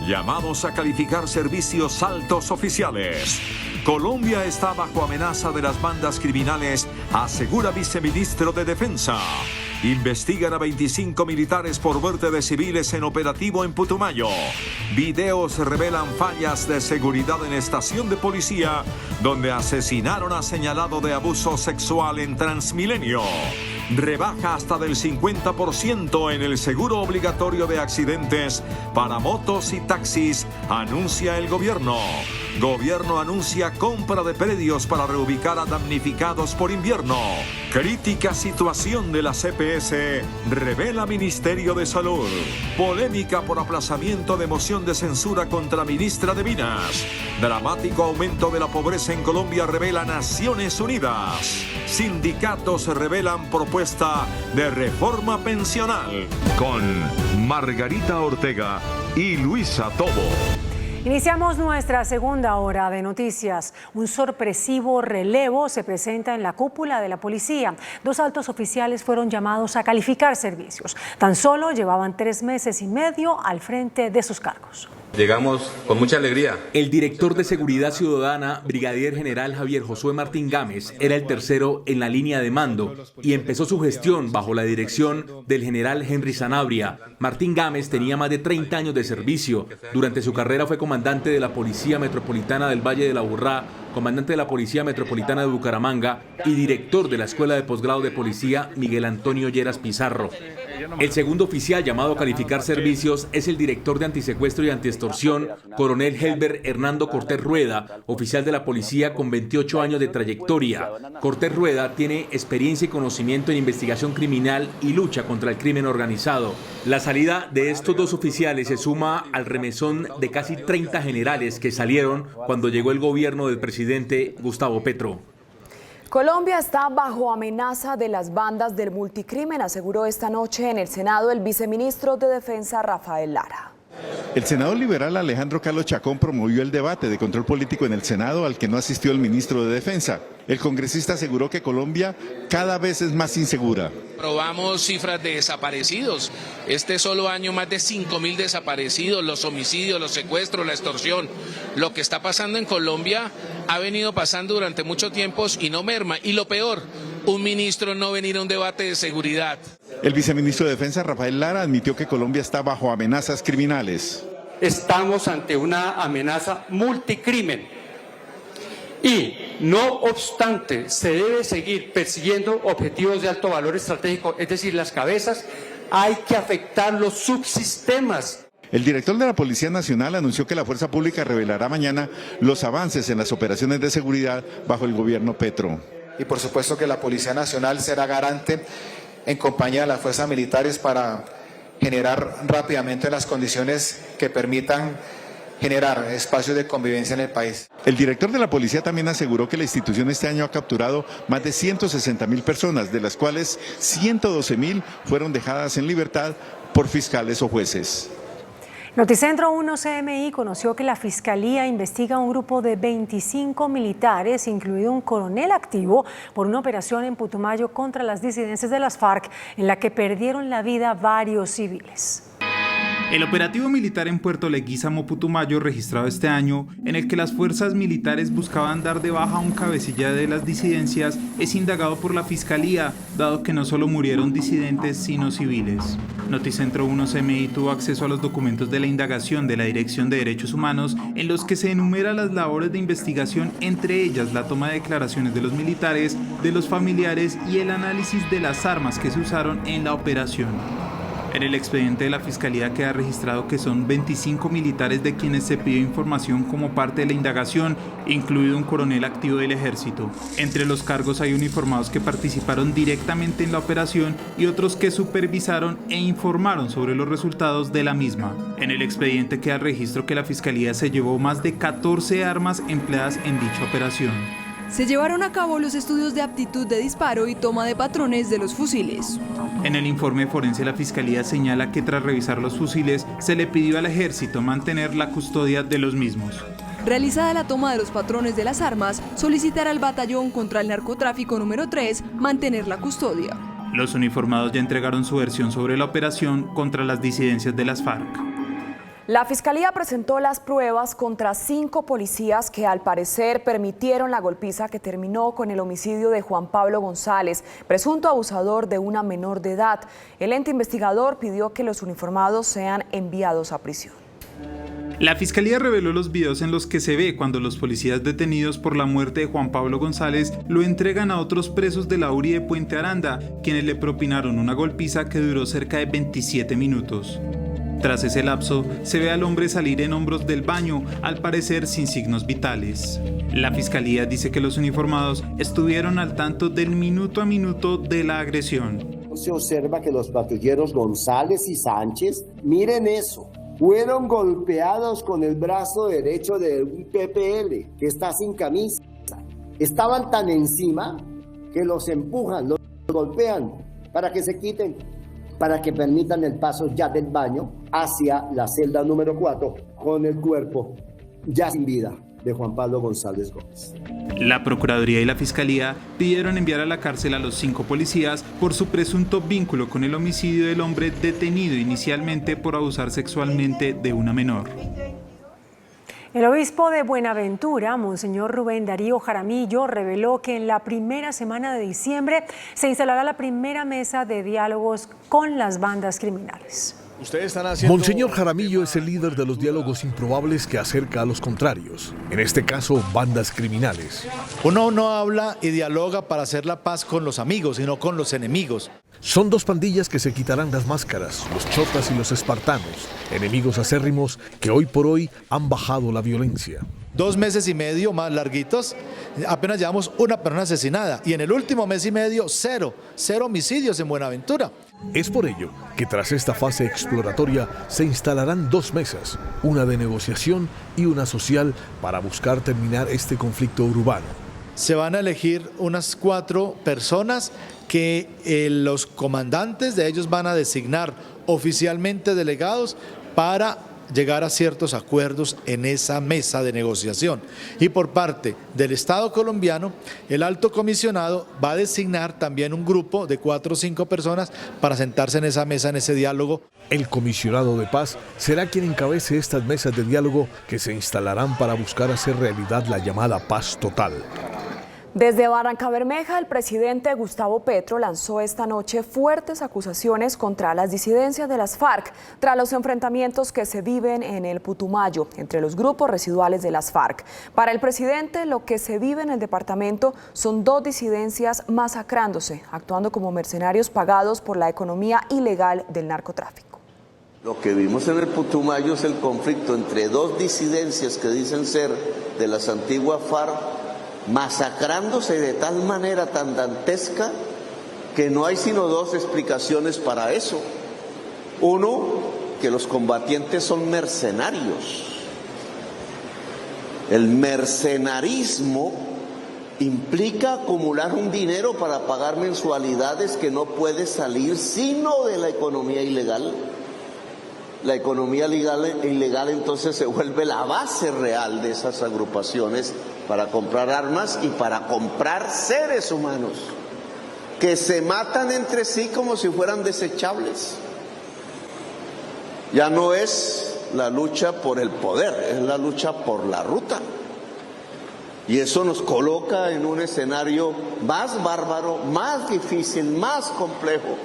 Llamados a calificar servicios altos oficiales. Colombia está bajo amenaza de las bandas criminales, asegura viceministro de Defensa. Investigan a 25 militares por muerte de civiles en operativo en Putumayo. Videos revelan fallas de seguridad en estación de policía, donde asesinaron a señalado de abuso sexual en Transmilenio. Rebaja hasta del 50% en el seguro obligatorio de accidentes para motos y taxis, anuncia el gobierno. Gobierno anuncia compra de predios para reubicar a damnificados por invierno. Crítica situación de la CPS, revela Ministerio de Salud. Polémica por aplazamiento de moción de censura contra ministra de Minas. Dramático aumento de la pobreza en Colombia, revela Naciones Unidas. Sindicatos revelan propuesta de reforma pensional. Con Margarita Ortega y Luisa Tobo. Iniciamos nuestra segunda hora de noticias. Un sorpresivo relevo se presenta en la cúpula de la policía. 2 altos oficiales fueron llamados a calificar servicios. Tan solo llevaban 3 meses y medio al frente de sus cargos. Llegamos con mucha alegría. El director de Seguridad Ciudadana, brigadier general Javier Josué Martín Gámez, era el tercero en la línea de mando y empezó su gestión bajo la dirección del general Henry Sanabria. Martín Gámez tenía más de 30 años de servicio. Durante su carrera fue comandante de la Policía Metropolitana del Valle de la Aburrá, comandante de la Policía Metropolitana de Bucaramanga y director de la Escuela de Posgrado de Policía Miguel Antonio Lleras Pizarro. El segundo oficial llamado a calificar servicios es el director de Antisecuestro y Antiextorsión, coronel Helber Hernando Cortés Rueda, oficial de la policía con 28 años de trayectoria. Cortés Rueda tiene experiencia y conocimiento en investigación criminal y lucha contra el crimen organizado. La salida de estos 2 oficiales se suma al remesón de casi 30 generales que salieron cuando llegó el gobierno del presidente Gustavo Petro. Colombia está bajo amenaza de las bandas del multicrimen, aseguró esta noche en el Senado el viceministro de Defensa Rafael Lara. El senador liberal Alejandro Carlos Chacón promovió el debate de control político en el Senado al que no asistió el ministro de Defensa. El congresista aseguró que Colombia cada vez es más insegura. Probamos cifras de desaparecidos. Este solo año más de 5.000 desaparecidos, los homicidios, los secuestros, la extorsión. Lo que está pasando en Colombia ha venido pasando durante mucho tiempo y no merma. Y lo peor, un ministro no venir a un debate de seguridad. El viceministro de Defensa, Rafael Lara, admitió que Colombia está bajo amenazas criminales. Estamos ante una amenaza multicrimen y, no obstante, se debe seguir persiguiendo objetivos de alto valor estratégico, es decir, las cabezas. Hay que afectar los subsistemas. El director de la Policía Nacional anunció que la Fuerza Pública revelará mañana los avances en las operaciones de seguridad bajo el gobierno Petro. Y por supuesto que la Policía Nacional será garante en compañía de las fuerzas militares para generar rápidamente las condiciones que permitan generar espacios de convivencia en el país. El director de la policía también aseguró que la institución este año ha capturado más de 160.000 personas, de las cuales 112.000 fueron dejadas en libertad por fiscales o jueces. Noticentro 1 CMI conoció que la Fiscalía investiga a un grupo de 25 militares, incluido un coronel activo, por una operación en Putumayo contra las disidencias de las FARC, en la que perdieron la vida varios civiles. El operativo militar en Puerto Leguízamo, Putumayo, registrado este año, en el que las fuerzas militares buscaban dar de baja a un cabecilla de las disidencias, es indagado por la Fiscalía, dado que no solo murieron disidentes, sino civiles. Noticentro 1 CMI tuvo acceso a los documentos de la indagación de la Dirección de Derechos Humanos, en los que se enumeran las labores de investigación, entre ellas la toma de declaraciones de los militares, de los familiares y el análisis de las armas que se usaron en la operación. En el expediente de la Fiscalía queda registrado que son 25 militares de quienes se pidió información como parte de la indagación, incluido un coronel activo del Ejército. Entre los cargos hay uniformados que participaron directamente en la operación y otros que supervisaron e informaron sobre los resultados de la misma. En el expediente queda registro que la Fiscalía se llevó más de 14 armas empleadas en dicha operación. Se llevaron a cabo los estudios de aptitud de disparo y toma de patrones de los fusiles. En el informe forense, la Fiscalía señala que tras revisar los fusiles, se le pidió al Ejército mantener la custodia de los mismos. Realizada la toma de los patrones de las armas, solicitar al Batallón contra el Narcotráfico número 3 mantener la custodia. Los uniformados ya entregaron su versión sobre la operación contra las disidencias de las FARC. La Fiscalía presentó las pruebas contra 5 policías que al parecer permitieron la golpiza que terminó con el homicidio de Juan Pablo González, presunto abusador de una menor de edad. El ente investigador pidió que los uniformados sean enviados a prisión. La Fiscalía reveló los videos en los que se ve cuando los policías detenidos por la muerte de Juan Pablo González lo entregan a otros presos de la URI de Puente Aranda, quienes le propinaron una golpiza que duró cerca de 27 minutos. Tras ese lapso, se ve al hombre salir en hombros del baño, al parecer sin signos vitales. La Fiscalía dice que los uniformados estuvieron al tanto del minuto a minuto de la agresión. Se observa que los patrulleros González y Sánchez, miren eso, fueron golpeados con el brazo derecho de un PPL que está sin camisa. Estaban tan encima que los empujan, los golpean para que se quiten, para que permitan el paso ya del baño hacia la celda número 4 con el cuerpo ya sin vida de Juan Pablo González Gómez. La Procuraduría y la Fiscalía pidieron enviar a la cárcel a los 5 policías por su presunto vínculo con el homicidio del hombre detenido inicialmente por abusar sexualmente de una menor. El obispo de Buenaventura, Monseñor Rubén Darío Jaramillo, reveló que en la primera semana de diciembre se instalará la primera mesa de diálogos con las bandas criminales. Monseñor Jaramillo es el líder de los diálogos improbables que acerca a los contrarios, en este caso bandas criminales. Uno no habla y dialoga para hacer la paz con los amigos, sino con los enemigos. Son dos pandillas que se quitarán las máscaras, los chotas y los espartanos, enemigos acérrimos que hoy por hoy han bajado la violencia. 2 meses y medio más larguitos, apenas llevamos una persona asesinada y en el último mes y medio cero homicidios en Buenaventura. Es por ello que tras esta fase exploratoria se instalarán 2 mesas, una de negociación y una social para buscar terminar este conflicto urbano. Se van a elegir unas 4 personas que los comandantes de ellos van a designar oficialmente delegados para llegar a ciertos acuerdos en esa mesa de negociación. Y por parte del Estado colombiano, el alto comisionado va a designar también un grupo de 4 o 5 personas para sentarse en esa mesa, en ese diálogo. El comisionado de paz será quien encabece estas mesas de diálogo que se instalarán para buscar hacer realidad la llamada paz total. Desde Barrancabermeja, el presidente Gustavo Petro lanzó esta noche fuertes acusaciones contra las disidencias de las FARC tras los enfrentamientos que se viven en el Putumayo entre los grupos residuales de las FARC. Para el presidente, lo que se vive en el departamento son 2 disidencias masacrándose, actuando como mercenarios pagados por la economía ilegal del narcotráfico. Lo que vimos en el Putumayo es el conflicto entre 2 disidencias que dicen ser de las antiguas FARC, masacrándose de tal manera tan dantesca que no hay sino 2 explicaciones para eso. Uno, que los combatientes son mercenarios. El mercenarismo implica acumular un dinero para pagar mensualidades que no puede salir sino de la economía ilegal. La economía ilegal entonces se vuelve la base real de esas agrupaciones para comprar armas y para comprar seres humanos que se matan entre sí como si fueran desechables. Ya no es la lucha por el poder, es la lucha por la ruta. Y eso nos coloca en un escenario más bárbaro, más difícil, más complejo,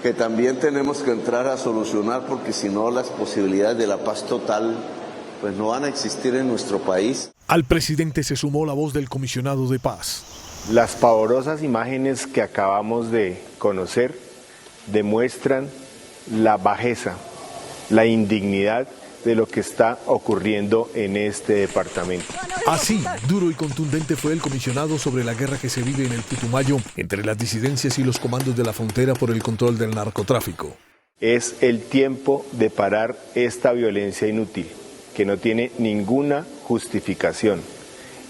que también tenemos que entrar a solucionar, porque si no las posibilidades de la paz total pues no van a existir en nuestro país. Al presidente se sumó la voz del comisionado de paz. Las pavorosas imágenes que acabamos de conocer demuestran la bajeza, la indignidad de lo que está ocurriendo en este departamento. Así, duro y contundente fue el comisionado sobre la guerra que se vive en el Putumayo entre las disidencias y los comandos de la frontera por el control del narcotráfico. Es el tiempo de parar esta violencia inútil, que no tiene ninguna justificación.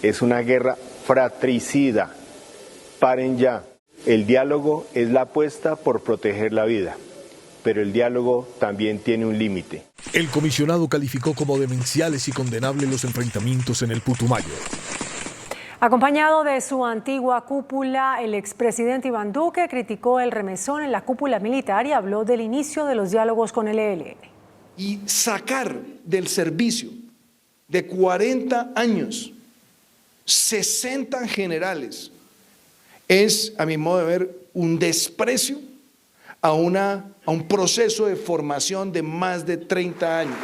Es una guerra fratricida. Paren ya. El diálogo es la apuesta por proteger la vida, pero el diálogo también tiene un límite. El comisionado calificó como demenciales y condenables los enfrentamientos en el Putumayo. Acompañado de su antigua cúpula, el expresidente Iván Duque criticó el remesón en la cúpula militar y habló del inicio de los diálogos con el ELN. Y sacar del servicio de 40 años 60 generales es, a mi modo de ver, un desprecio a un proceso de formación de más de 30 años.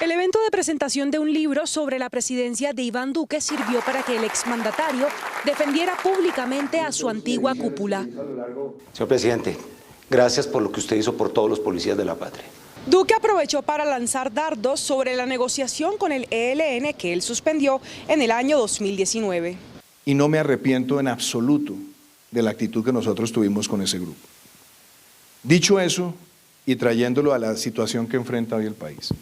El evento de presentación de un libro sobre la presidencia de Iván Duque sirvió para que el exmandatario defendiera públicamente a su antigua cúpula. Señor presidente, gracias por lo que usted hizo por todos los policías de la patria. Duque aprovechó para lanzar dardos sobre la negociación con el ELN que él suspendió en el año 2019. Y no me arrepiento en absoluto de la actitud que nosotros tuvimos con ese grupo. Dicho eso, y trayéndolo a la situación que enfrenta hoy el país,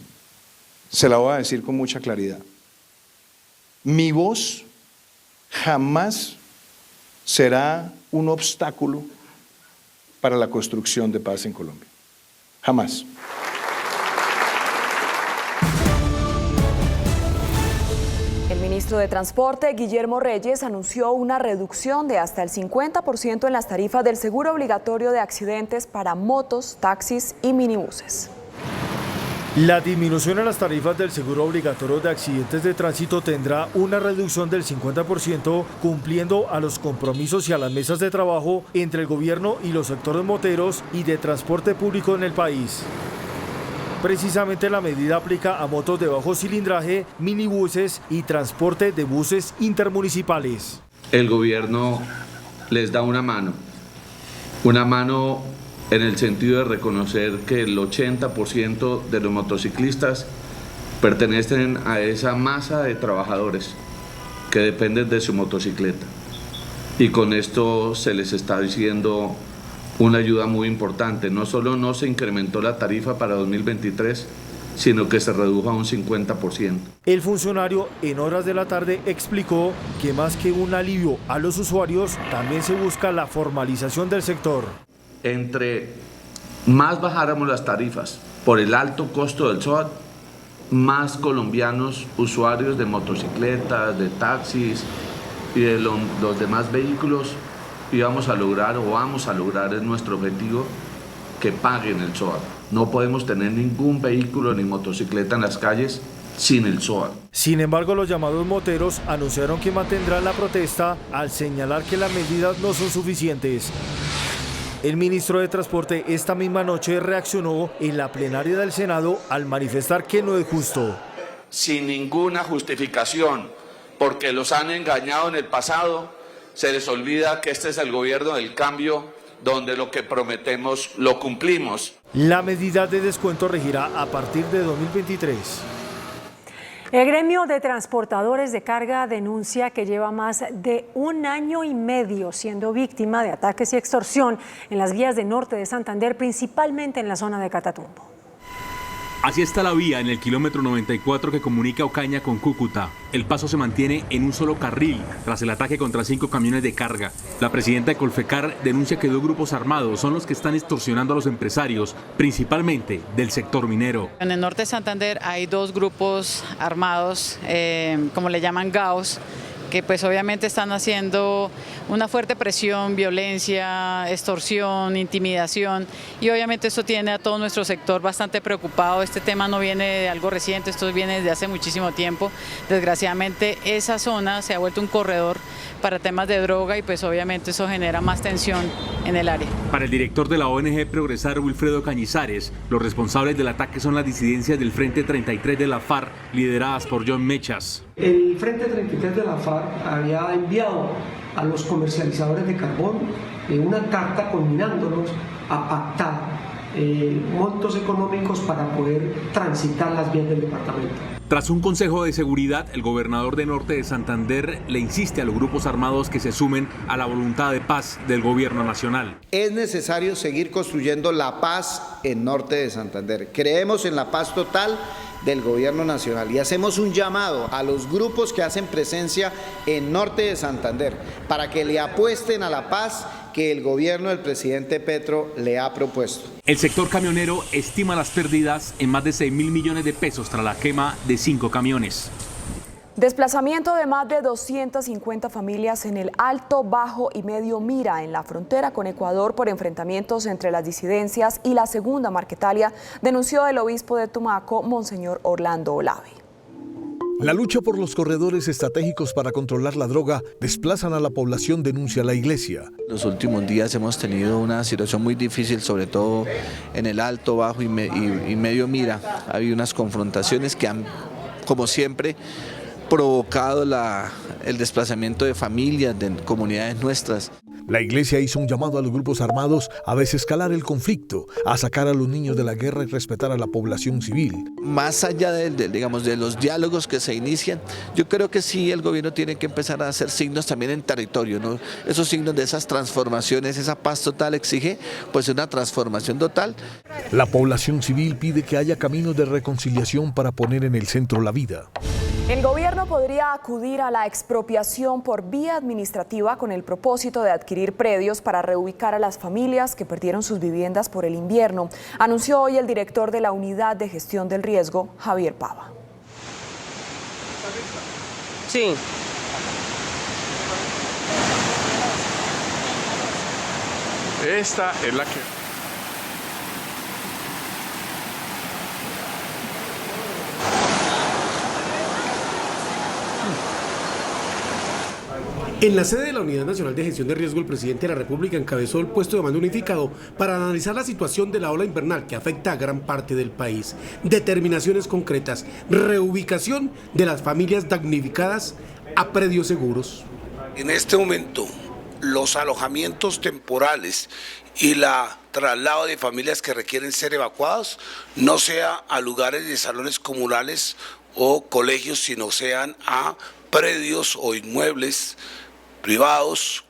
se la voy a decir con mucha claridad. Mi voz jamás será un obstáculo para la construcción de paz en Colombia. Jamás. ministro de Transporte, Guillermo Reyes, anunció una reducción de hasta el 50% en las tarifas del seguro obligatorio de accidentes para motos, taxis y minibuses. La disminución en las tarifas del seguro obligatorio de accidentes de tránsito tendrá una reducción del 50%, cumpliendo a los compromisos y a las mesas de trabajo entre el gobierno y los sectores moteros y de transporte público en el país. Precisamente la medida aplica a motos de bajo cilindraje, minibuses y transporte de buses intermunicipales. El gobierno les da una mano en el sentido de reconocer que el 80% de los motociclistas pertenecen a esa masa de trabajadores que dependen de su motocicleta. Y con esto se les está diciendo una ayuda muy importante. No solo no se incrementó la tarifa para 2023, sino que se redujo a un 50%. El funcionario en horas de la tarde explicó que más que un alivio a los usuarios, también se busca la formalización del sector. Entre más bajáramos las tarifas por el alto costo del SOAT, más colombianos usuarios de motocicletas, de taxis y de los demás vehículos vamos a lograr es nuestro objetivo, que paguen el SOAT. No podemos tener ningún vehículo ni motocicleta en las calles sin el SOAT. Sin embargo, los llamados moteros anunciaron que mantendrán la protesta al señalar que las medidas no son suficientes. El ministro de Transporte esta misma noche reaccionó en la plenaria del Senado al manifestar que no es justo. Sin ninguna justificación, porque los han engañado en el pasado, se les olvida que este es el gobierno del cambio, donde lo que prometemos lo cumplimos. La medida de descuento regirá a partir de 2023. El gremio de transportadores de carga denuncia que lleva más de 1 año y medio siendo víctima de ataques y extorsión en las vías de norte de Santander, principalmente en la zona de Catatumbo. Así está la vía en el kilómetro 94 que comunica Ocaña con Cúcuta. El paso se mantiene en un solo carril tras el ataque contra 5 camiones de carga. La presidenta de Colfecar denuncia que 2 grupos armados son los que están extorsionando a los empresarios, principalmente del sector minero. En el norte de Santander hay 2 grupos armados, como le llaman GAOs, que pues obviamente están haciendo una fuerte presión, violencia, extorsión, intimidación, y obviamente esto tiene a todo nuestro sector bastante preocupado. Este tema no viene de algo reciente, esto viene desde hace muchísimo tiempo. Desgraciadamente esa zona se ha vuelto un corredor para temas de droga y pues obviamente eso genera más tensión en el área. Para el director de la ONG Progresar, Wilfredo Cañizares, los responsables del ataque son las disidencias del Frente 33 de la FARC, lideradas por John Mechas. El Frente 33 de la FARC había enviado a los comercializadores de carbón una carta conminándolos a pactar montos económicos para poder transitar las vías del departamento. Tras un consejo de seguridad, el gobernador de Norte de Santander le insiste a los grupos armados que se sumen a la voluntad de paz del gobierno nacional. Es necesario seguir construyendo la paz en Norte de Santander. Creemos en la paz total del gobierno nacional y hacemos un llamado a los grupos que hacen presencia en Norte de Santander para que le apuesten a la paz que el gobierno del presidente Petro le ha propuesto. El sector camionero estima las pérdidas en más de 6.000 millones de pesos tras la quema de 5 camiones. Desplazamiento de más de 250 familias en el Alto, Bajo y Medio Mira, en la frontera con Ecuador, por enfrentamientos entre las disidencias y la Segunda Marquetalia, denunció el obispo de Tumaco, Monseñor Orlando Olave. La lucha por los corredores estratégicos para controlar la droga desplazan a la población, denuncia la iglesia. Los últimos días hemos tenido una situación muy difícil, sobre todo en el Alto, Bajo y Medio Mira. Ha habido unas confrontaciones que han, como siempre, provocado el desplazamiento de familias, de comunidades nuestras. La iglesia hizo un llamado a los grupos armados a desescalar el conflicto, a sacar a los niños de la guerra y respetar a la población civil. Más allá de los diálogos que se inician, yo creo que sí el gobierno tiene que empezar a hacer signos también en territorio, ¿no? Esos signos de esas transformaciones, esa paz total exige pues una transformación total. La población civil pide que haya caminos de reconciliación para poner en el centro la vida. El gobierno podría acudir a la expropiación por vía administrativa con el propósito de adquirir predios para reubicar a las familias que perdieron sus viviendas por el invierno, anunció hoy el director de la Unidad de Gestión del Riesgo, Javier Pava. Sí. Esta es la que... En la sede de la Unidad Nacional de Gestión de Riesgo, el presidente de la República encabezó el puesto de mando unificado para analizar la situación de la ola invernal que afecta a gran parte del país. Determinaciones concretas, reubicación de las familias damnificadas a predios seguros. En este momento, los alojamientos temporales y la traslado de familias que requieren ser evacuados no sea a lugares de salones comunales o colegios, sino sean a predios o inmuebles privados.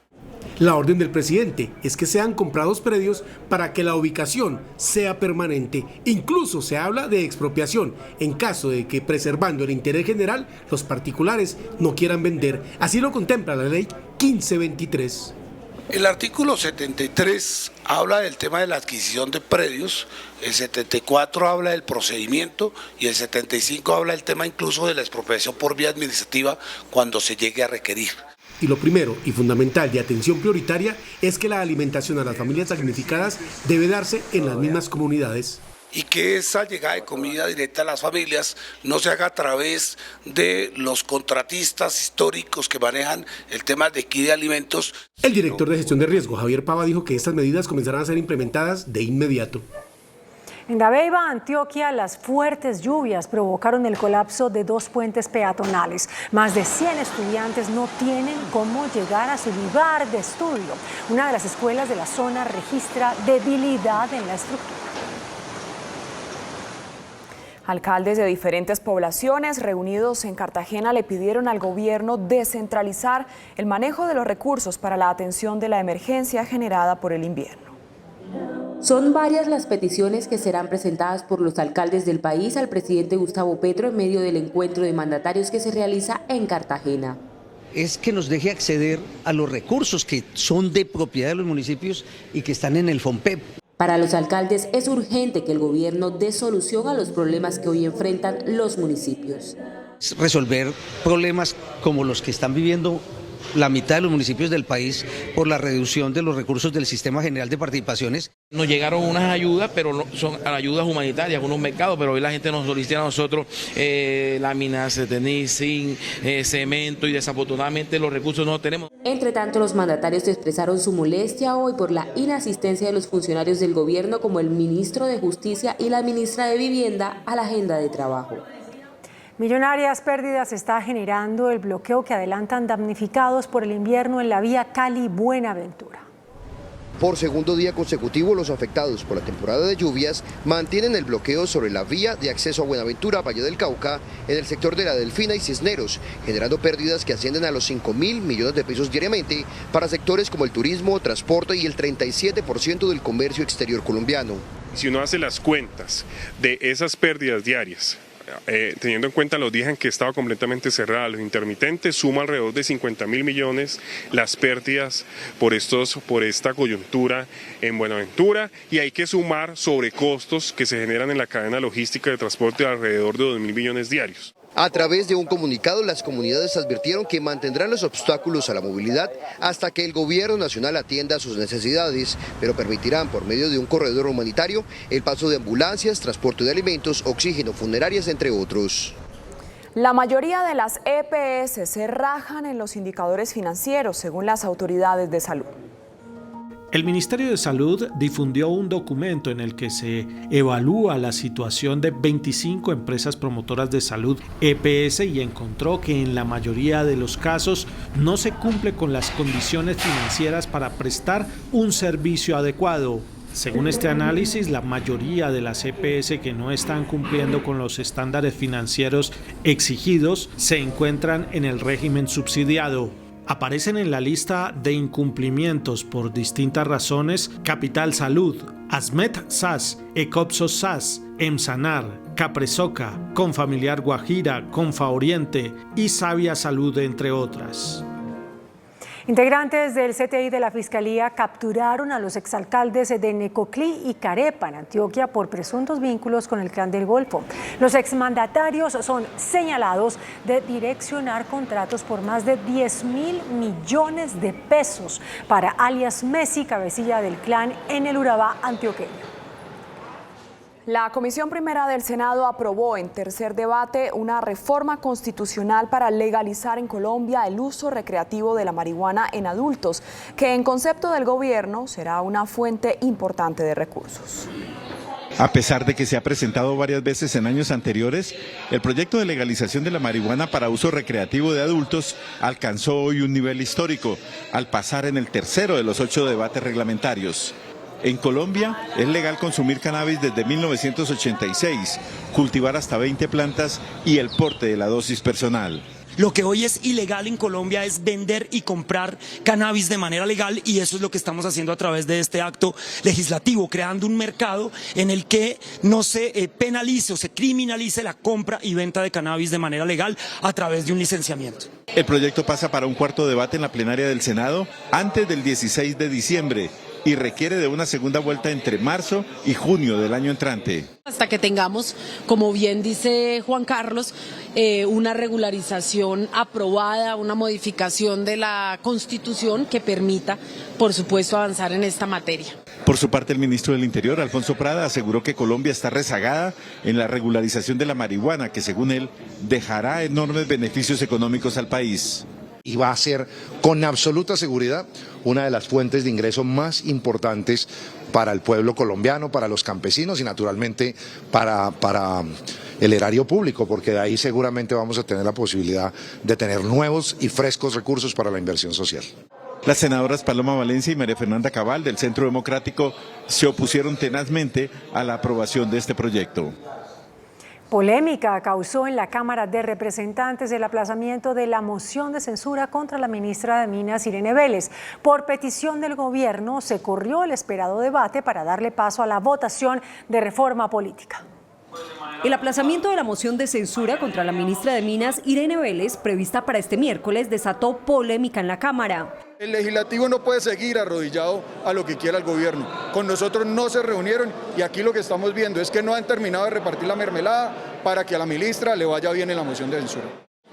La orden del presidente es que sean comprados predios para que la ubicación sea permanente. Incluso se habla de expropiación en caso de que, preservando el interés general, los particulares no quieran vender. Así lo contempla la ley 1523. El artículo 73 habla del tema de la adquisición de predios, el 74 habla del procedimiento y el 75 habla del tema incluso de la expropiación por vía administrativa cuando se llegue a requerir. Y lo primero y fundamental de atención prioritaria es que la alimentación a las familias damnificadas debe darse en las mismas comunidades. Y que esa llegada de comida directa a las familias no se haga a través de los contratistas históricos que manejan el tema de equidad de alimentos. El director de gestión de riesgo, Javier Pava, dijo que estas medidas comenzarán a ser implementadas de inmediato. En Dabeiba, Antioquia, las fuertes lluvias provocaron el colapso de 2 puentes peatonales. Más de 100 estudiantes no tienen cómo llegar a su lugar de estudio. Una de las escuelas de la zona registra debilidad en la estructura. Alcaldes de diferentes poblaciones reunidos en Cartagena le pidieron al gobierno descentralizar el manejo de los recursos para la atención de la emergencia generada por el invierno. Son varias las peticiones que serán presentadas por los alcaldes del país al presidente Gustavo Petro en medio del encuentro de mandatarios que se realiza en Cartagena. Es que nos deje acceder a los recursos que son de propiedad de los municipios y que están en el FONPEP. Para los alcaldes es urgente que el gobierno dé solución a los problemas que hoy enfrentan los municipios. Resolver problemas como los que están viviendo la mitad de los municipios del país por la reducción de los recursos del Sistema General de Participaciones. Nos llegaron unas ayudas, pero no son ayudas humanitarias, unos mercados, pero hoy la gente nos solicita a nosotros láminas, zinc, cemento y desafortunadamente los recursos no los tenemos. Entre tanto, los mandatarios expresaron su molestia hoy por la inasistencia de los funcionarios del gobierno como el ministro de Justicia y la ministra de Vivienda a la agenda de trabajo. Millonarias pérdidas está generando el bloqueo que adelantan damnificados por el invierno en la vía Cali-Buenaventura. Por segundo día consecutivo, los afectados por la temporada de lluvias mantienen el bloqueo sobre la vía de acceso a Buenaventura, Valle del Cauca, en el sector de La Delfina y Cisneros, generando pérdidas que ascienden a los 5.000 millones de pesos diariamente para sectores como el turismo, transporte y el 37% del comercio exterior colombiano. Si uno hace las cuentas de esas pérdidas diarias, teniendo en cuenta los días en que estaba completamente cerrada, los intermitentes, suma alrededor de 50.000 millones las pérdidas por esta coyuntura en Buenaventura, y hay que sumar sobrecostos que se generan en la cadena logística de transporte de alrededor de 2.000 millones diarios. A través de un comunicado, las comunidades advirtieron que mantendrán los obstáculos a la movilidad hasta que el gobierno nacional atienda sus necesidades, pero permitirán por medio de un corredor humanitario el paso de ambulancias, transporte de alimentos, oxígeno, funerarias, entre otros. La mayoría de las EPS se rajan en los indicadores financieros, según las autoridades de salud. El Ministerio de Salud difundió un documento en el que se evalúa la situación de 25 empresas promotoras de salud EPS y encontró que en la mayoría de los casos no se cumple con las condiciones financieras para prestar un servicio adecuado. Según este análisis, la mayoría de las EPS que no están cumpliendo con los estándares financieros exigidos se encuentran en el régimen subsidiado. Aparecen en la lista de incumplimientos por distintas razones Capital Salud, Asmet SAS, Ecopsos SAS, Emsanar, Capresoca, Confamiliar Guajira, Confa Oriente y Sabia Salud, entre otras. Integrantes del CTI de la Fiscalía capturaron a los exalcaldes de Necoclí y Carepa, en Antioquia, por presuntos vínculos con el Clan del Golfo. Los exmandatarios son señalados de direccionar contratos por más de 10.000 millones de pesos para alias Messi, cabecilla del clan en el Urabá antioqueño. La Comisión Primera del Senado aprobó en tercer debate una reforma constitucional para legalizar en Colombia el uso recreativo de la marihuana en adultos, que en concepto del gobierno será una fuente importante de recursos. A pesar de que se ha presentado varias veces en años anteriores, el proyecto de legalización de la marihuana para uso recreativo de adultos alcanzó hoy un nivel histórico, al pasar en el tercero de los 8 debates reglamentarios. En Colombia es legal consumir cannabis desde 1986, cultivar hasta 20 plantas y el porte de la dosis personal. Lo que hoy es ilegal en Colombia es vender y comprar cannabis de manera legal, y eso es lo que estamos haciendo a través de este acto legislativo, creando un mercado en el que no se penalice o se criminalice la compra y venta de cannabis de manera legal a través de un licenciamiento. El proyecto pasa para un cuarto debate en la plenaria del Senado antes del 16 de diciembre y requiere de una segunda vuelta entre marzo y junio del año entrante. Hasta que tengamos, como bien dice Juan Carlos, una regularización aprobada, una modificación de la Constitución que permita, por supuesto, avanzar en esta materia. Por su parte, el ministro del Interior, Alfonso Prada, aseguró que Colombia está rezagada en la regularización de la marihuana, que según él dejará enormes beneficios económicos al país. Y va a ser con absoluta seguridad una de las fuentes de ingreso más importantes para el pueblo colombiano, para los campesinos y naturalmente para el erario público, porque de ahí seguramente vamos a tener la posibilidad de tener nuevos y frescos recursos para la inversión social. Las senadoras Paloma Valencia y María Fernanda Cabal del Centro Democrático se opusieron tenazmente a la aprobación de este proyecto. Polémica causó en la Cámara de Representantes el aplazamiento de la moción de censura contra la ministra de Minas, Irene Vélez. Por petición del gobierno, se corrió el esperado debate para darle paso a la votación de reforma política. El aplazamiento de la moción de censura contra la ministra de Minas, Irene Vélez, prevista para este miércoles, desató polémica en la Cámara. El legislativo no puede seguir arrodillado a lo que quiera el gobierno. Con nosotros no se reunieron y aquí lo que estamos viendo es que no han terminado de repartir la mermelada para que a la ministra le vaya bien en la moción de censura.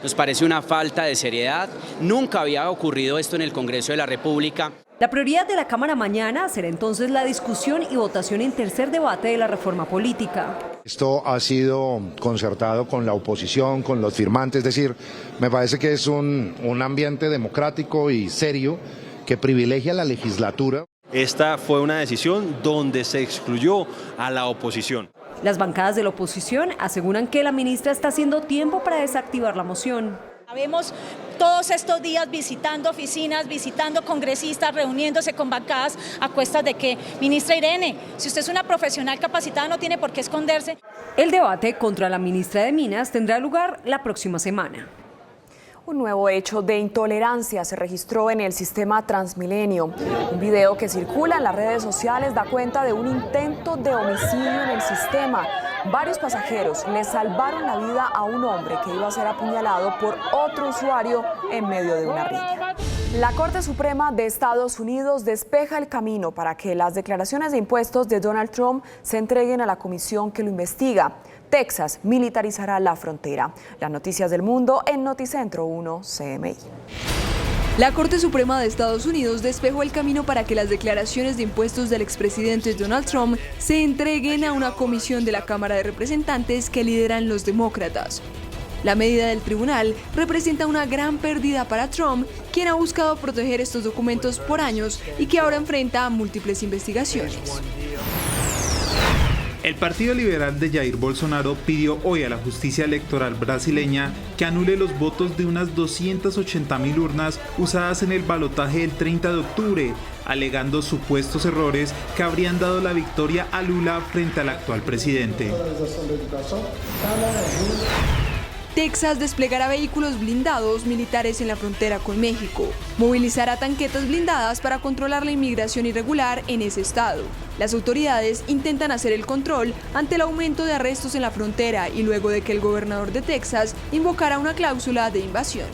Nos parece una falta de seriedad. Nunca había ocurrido esto en el Congreso de la República. La prioridad de la Cámara mañana será entonces la discusión y votación en tercer debate de la reforma política. Esto ha sido concertado con la oposición, con los firmantes, es decir, me parece que es un ambiente democrático y serio que privilegia la legislatura. Esta fue una decisión donde se excluyó a la oposición. Las bancadas de la oposición aseguran que la ministra está haciendo tiempo para desactivar la moción. Vemos todos estos días visitando oficinas, visitando congresistas, reuniéndose con bancadas a cuestas de que, ministra Irene, si usted es una profesional capacitada no tiene por qué esconderse. El debate contra la ministra de Minas tendrá lugar la próxima semana. Un nuevo hecho de intolerancia se registró en el sistema Transmilenio. Un video que circula en las redes sociales da cuenta de un intento de homicidio en el sistema. Varios pasajeros le salvaron la vida a un hombre que iba a ser apuñalado por otro usuario en medio de una riña. La Corte Suprema de Estados Unidos despeja el camino para que las declaraciones de impuestos de Donald Trump se entreguen a la comisión que lo investiga. Texas militarizará la frontera. Las noticias del mundo en Noticentro 1 CMI. La Corte Suprema de Estados Unidos despejó el camino para que las declaraciones de impuestos del expresidente Donald Trump se entreguen a una comisión de la Cámara de Representantes que lideran los demócratas. La medida del tribunal representa una gran pérdida para Trump, quien ha buscado proteger estos documentos por años y que ahora enfrenta múltiples investigaciones. El Partido Liberal de Jair Bolsonaro pidió hoy a la justicia electoral brasileña que anule los votos de unas 280.000 urnas usadas en el balotaje del 30 de octubre, alegando supuestos errores que habrían dado la victoria a Lula frente al actual presidente. Texas desplegará vehículos blindados militares en la frontera con México. Movilizará tanquetas blindadas para controlar la inmigración irregular en ese estado. Las autoridades intentan hacer el control ante el aumento de arrestos en la frontera y luego de que el gobernador de Texas invocara una cláusula de invasión.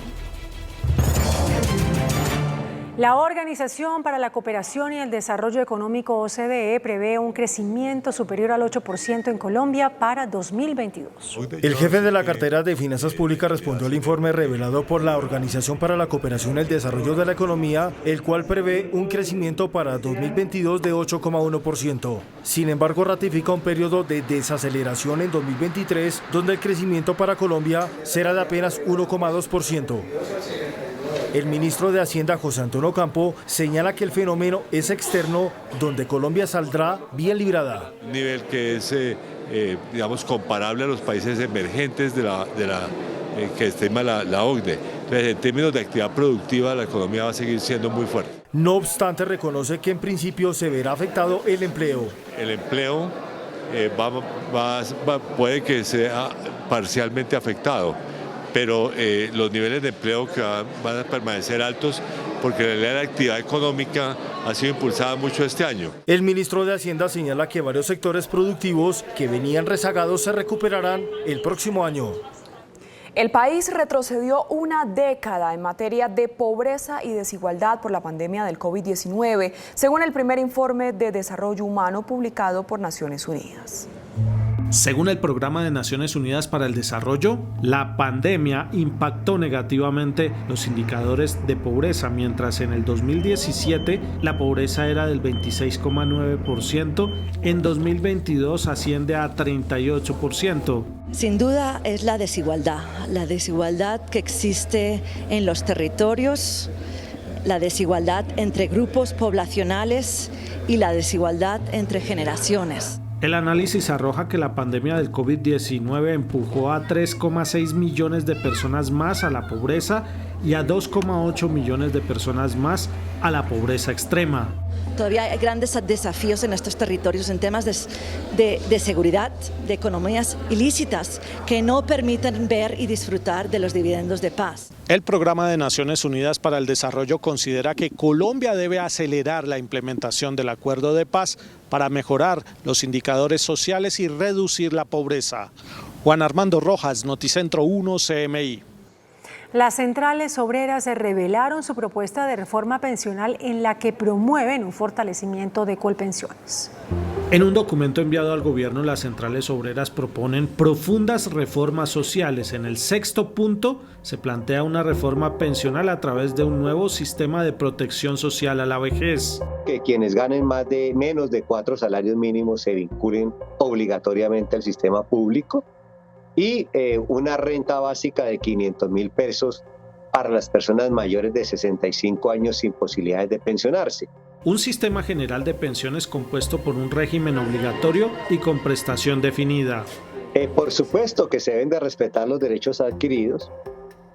La Organización para la Cooperación y el Desarrollo Económico OCDE prevé un crecimiento superior al 8% en Colombia para 2022. El jefe de la cartera de Finanzas Públicas respondió al informe revelado por la Organización para la Cooperación y el Desarrollo de la Economía, el cual prevé un crecimiento para 2022 de 8,1%. Sin embargo, ratifica un periodo de desaceleración en 2023, donde el crecimiento para Colombia será de apenas 1,2%. El ministro de Hacienda, José Antonio Campo, señala que el fenómeno es externo, donde Colombia saldrá bien librada. Un nivel que es, digamos, comparable a los países emergentes que estima la OCDE. Entonces, en términos de actividad productiva, la economía va a seguir siendo muy fuerte. No obstante, reconoce que en principio se verá afectado el empleo. El empleo puede que sea parcialmente afectado, pero los niveles de empleo que van a permanecer altos porque en realidad la actividad económica ha sido impulsada mucho este año. El ministro de Hacienda señala que varios sectores productivos que venían rezagados se recuperarán el próximo año. El país retrocedió una década en materia de pobreza y desigualdad por la pandemia del COVID-19, según el primer informe de desarrollo humano publicado por Naciones Unidas. Según el Programa de Naciones Unidas para el Desarrollo, la pandemia impactó negativamente los indicadores de pobreza, mientras en el 2017 la pobreza era del 26,9%, en 2022 asciende a 38%. Sin duda es la desigualdad que existe en los territorios, la desigualdad entre grupos poblacionales y la desigualdad entre generaciones. El análisis arroja que la pandemia del COVID-19 empujó a 3,6 millones de personas más a la pobreza y a 2,8 millones de personas más a la pobreza extrema. Todavía hay grandes desafíos en estos territorios en temas de seguridad, de economías ilícitas que no permiten ver y disfrutar de los dividendos de paz. El Programa de Naciones Unidas para el Desarrollo considera que Colombia debe acelerar la implementación del Acuerdo de Paz para mejorar los indicadores sociales y reducir la pobreza. Juan Armando Rojas, Noticentro 1 CMI. Las centrales obreras revelaron su propuesta de reforma pensional en la que promueven un fortalecimiento de Colpensiones. En un documento enviado al gobierno, las centrales obreras proponen profundas reformas sociales. En el 6º punto se plantea una reforma pensional a través de un nuevo sistema de protección social a la vejez. Que quienes ganen menos de 4 salarios mínimos se vinculen obligatoriamente al sistema público y una renta básica de 500.000 pesos para las personas mayores de 65 años sin posibilidades de pensionarse. Un sistema general de pensiones compuesto por un régimen obligatorio y con prestación definida. Por supuesto que se deben de respetar los derechos adquiridos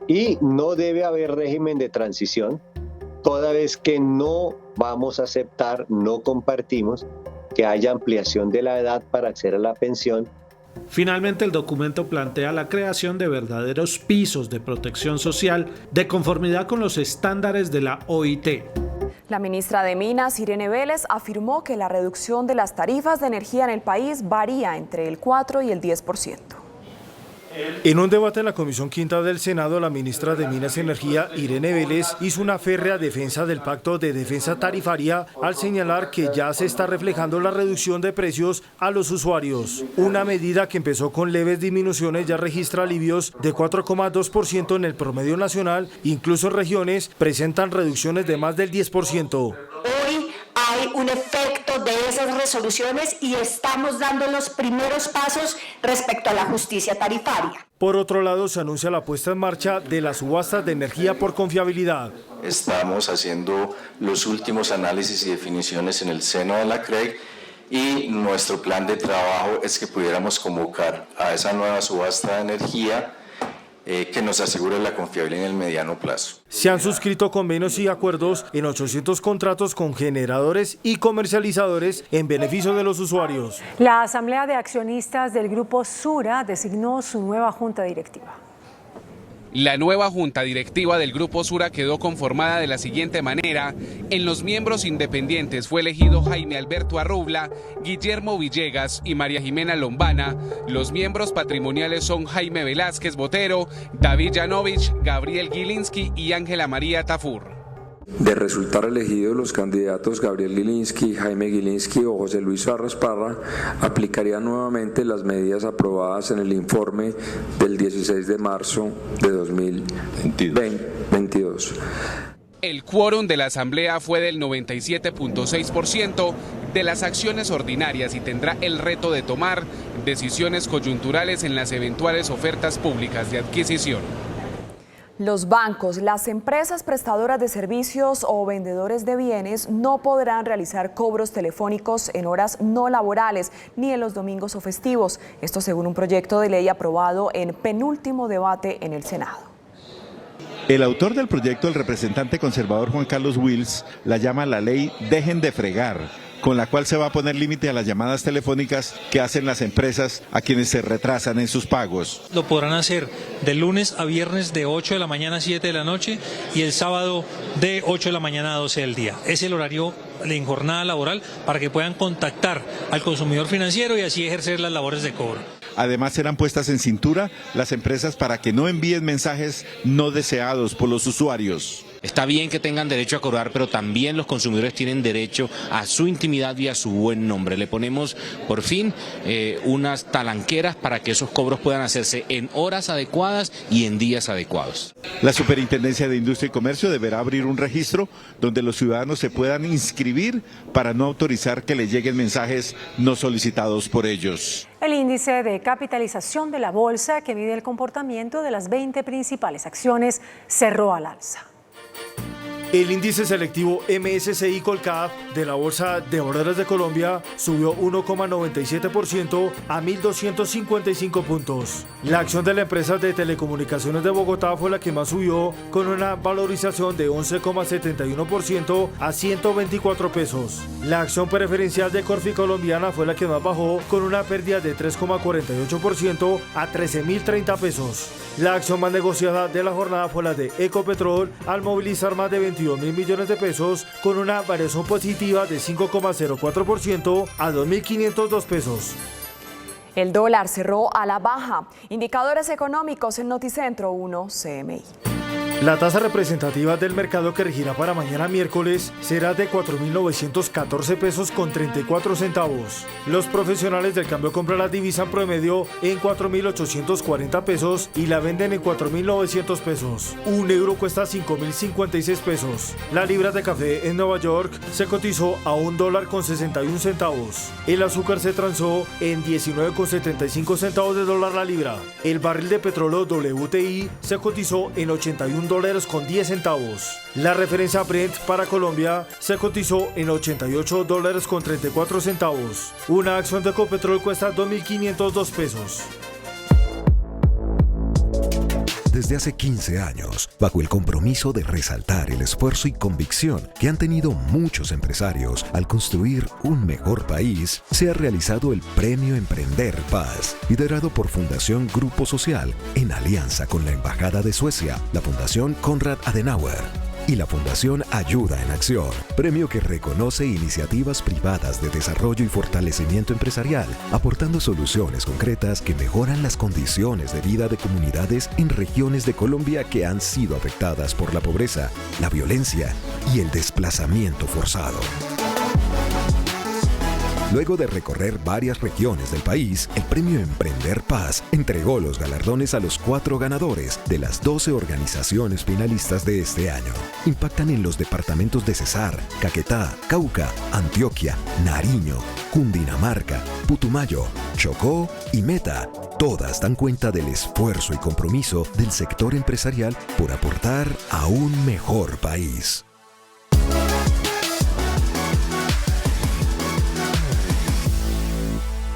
y no debe haber régimen de transición, toda vez que no vamos a aceptar, no compartimos que haya ampliación de la edad para acceder a la pensión. Finalmente, el documento plantea la creación de verdaderos pisos de protección social de conformidad con los estándares de la OIT. La ministra de Minas, Irene Vélez, afirmó que la reducción de las tarifas de energía en el país varía entre el 4 y el 10%. En un debate en la Comisión Quinta del Senado, la ministra de Minas y Energía, Irene Vélez, hizo una férrea defensa del Pacto de Defensa Tarifaria al señalar que ya se está reflejando la reducción de precios a los usuarios. Una medida que empezó con leves disminuciones ya registra alivios de 4,2% en el promedio nacional, incluso en regiones presentan reducciones de más del 10%. Hoy hay un efecto de esas resoluciones y estamos dando los primeros pasos respecto a la justicia tarifaria. Por otro lado, se anuncia la puesta en marcha de las subastas de energía por confiabilidad. Estamos haciendo los últimos análisis y definiciones en el seno de la CREG y nuestro plan de trabajo es que pudiéramos convocar a esa nueva subasta de energía que nos asegure la confiabilidad en el mediano plazo. Se han suscrito convenios y acuerdos en 800 contratos con generadores y comercializadores en beneficio de los usuarios. La Asamblea de Accionistas del Grupo Sura designó su nueva junta directiva. La nueva junta directiva del Grupo Sura quedó conformada de la siguiente manera. En los miembros independientes fue elegido Jaime Alberto Arrubla, Guillermo Villegas y María Jimena Lombana. Los miembros patrimoniales son Jaime Velázquez Botero, David Yanovich, Gabriel Gilinski y Ángela María Tafur. De resultar elegidos los candidatos Gabriel Gilinski, Jaime Gilinski o José Luis Arras Parra, aplicarían nuevamente las medidas aprobadas en el informe del 16 de marzo de 2022. El quórum de la Asamblea fue del 97.6% de las acciones ordinarias y tendrá el reto de tomar decisiones coyunturales en las eventuales ofertas públicas de adquisición. Los bancos, las empresas prestadoras de servicios o vendedores de bienes no podrán realizar cobros telefónicos en horas no laborales ni en los domingos o festivos. Esto según un proyecto de ley aprobado en penúltimo debate en el Senado. El autor del proyecto, el representante conservador Juan Carlos Wills, la llama la ley Dejen de Fregar, con la cual se va a poner límite a las llamadas telefónicas que hacen las empresas a quienes se retrasan en sus pagos. Lo podrán hacer de lunes a viernes de 8 de la mañana a 7 de la noche y el sábado de 8 de la mañana a 12 del día. Es el horario en jornada laboral para que puedan contactar al consumidor financiero y así ejercer las labores de cobro. Además serán puestas en cintura las empresas para que no envíen mensajes no deseados por los usuarios. Está bien que tengan derecho a cobrar, pero también los consumidores tienen derecho a su intimidad y a su buen nombre. Le ponemos, por fin, unas talanqueras para que esos cobros puedan hacerse en horas adecuadas y en días adecuados. La Superintendencia de Industria y Comercio deberá abrir un registro donde los ciudadanos se puedan inscribir para no autorizar que les lleguen mensajes no solicitados por ellos. El índice de capitalización de la bolsa, que mide el comportamiento de las 20 principales acciones, cerró al alza. El índice selectivo MSCI Colcap de la Bolsa de Valores de Colombia subió 1,97% a 1.255 puntos. La acción de la empresa de telecomunicaciones de Bogotá fue la que más subió, con una valorización de 11,71% a 124 pesos. La acción preferencial de Corfi Colombiana fue la que más bajó, con una pérdida de 3,48% a 13.030 pesos. La acción más negociada de la jornada fue la de Ecopetrol, al movilizar más de 22.000 millones de pesos, con una variación positiva de 5,04% a 2.502 pesos. El dólar cerró a la baja. Indicadores económicos en Noticentro 1 CMI. La tasa representativa del mercado que regirá para mañana miércoles será de 4.914 pesos con 34 centavos. Los profesionales del cambio compran la divisa en promedio en 4.840 pesos y la venden en 4.900 pesos. Un euro cuesta 5.056 pesos. La libra de café en Nueva York se cotizó a $1.61. El azúcar se transó en 19,75 centavos de dólar la libra. El barril de petróleo WTI se cotizó en $81,10. La referencia Brent para Colombia se cotizó en $88,34. Una acción de Ecopetrol cuesta 2.502 pesos. Desde hace 15 años, bajo el compromiso de resaltar el esfuerzo y convicción que han tenido muchos empresarios al construir un mejor país, se ha realizado el Premio Emprender Paz, liderado por Fundación Grupo Social, en alianza con la Embajada de Suecia, la Fundación Konrad Adenauer y la Fundación Ayuda en Acción, premio que reconoce iniciativas privadas de desarrollo y fortalecimiento empresarial, aportando soluciones concretas que mejoran las condiciones de vida de comunidades en regiones de Colombia que han sido afectadas por la pobreza, la violencia y el desplazamiento forzado. Luego de recorrer varias regiones del país, el Premio Emprender Paz entregó los galardones a los 4 ganadores de las 12 organizaciones finalistas de este año. Impactan en los departamentos de Cesar, Caquetá, Cauca, Antioquia, Nariño, Cundinamarca, Putumayo, Chocó y Meta. Todas dan cuenta del esfuerzo y compromiso del sector empresarial por aportar a un mejor país.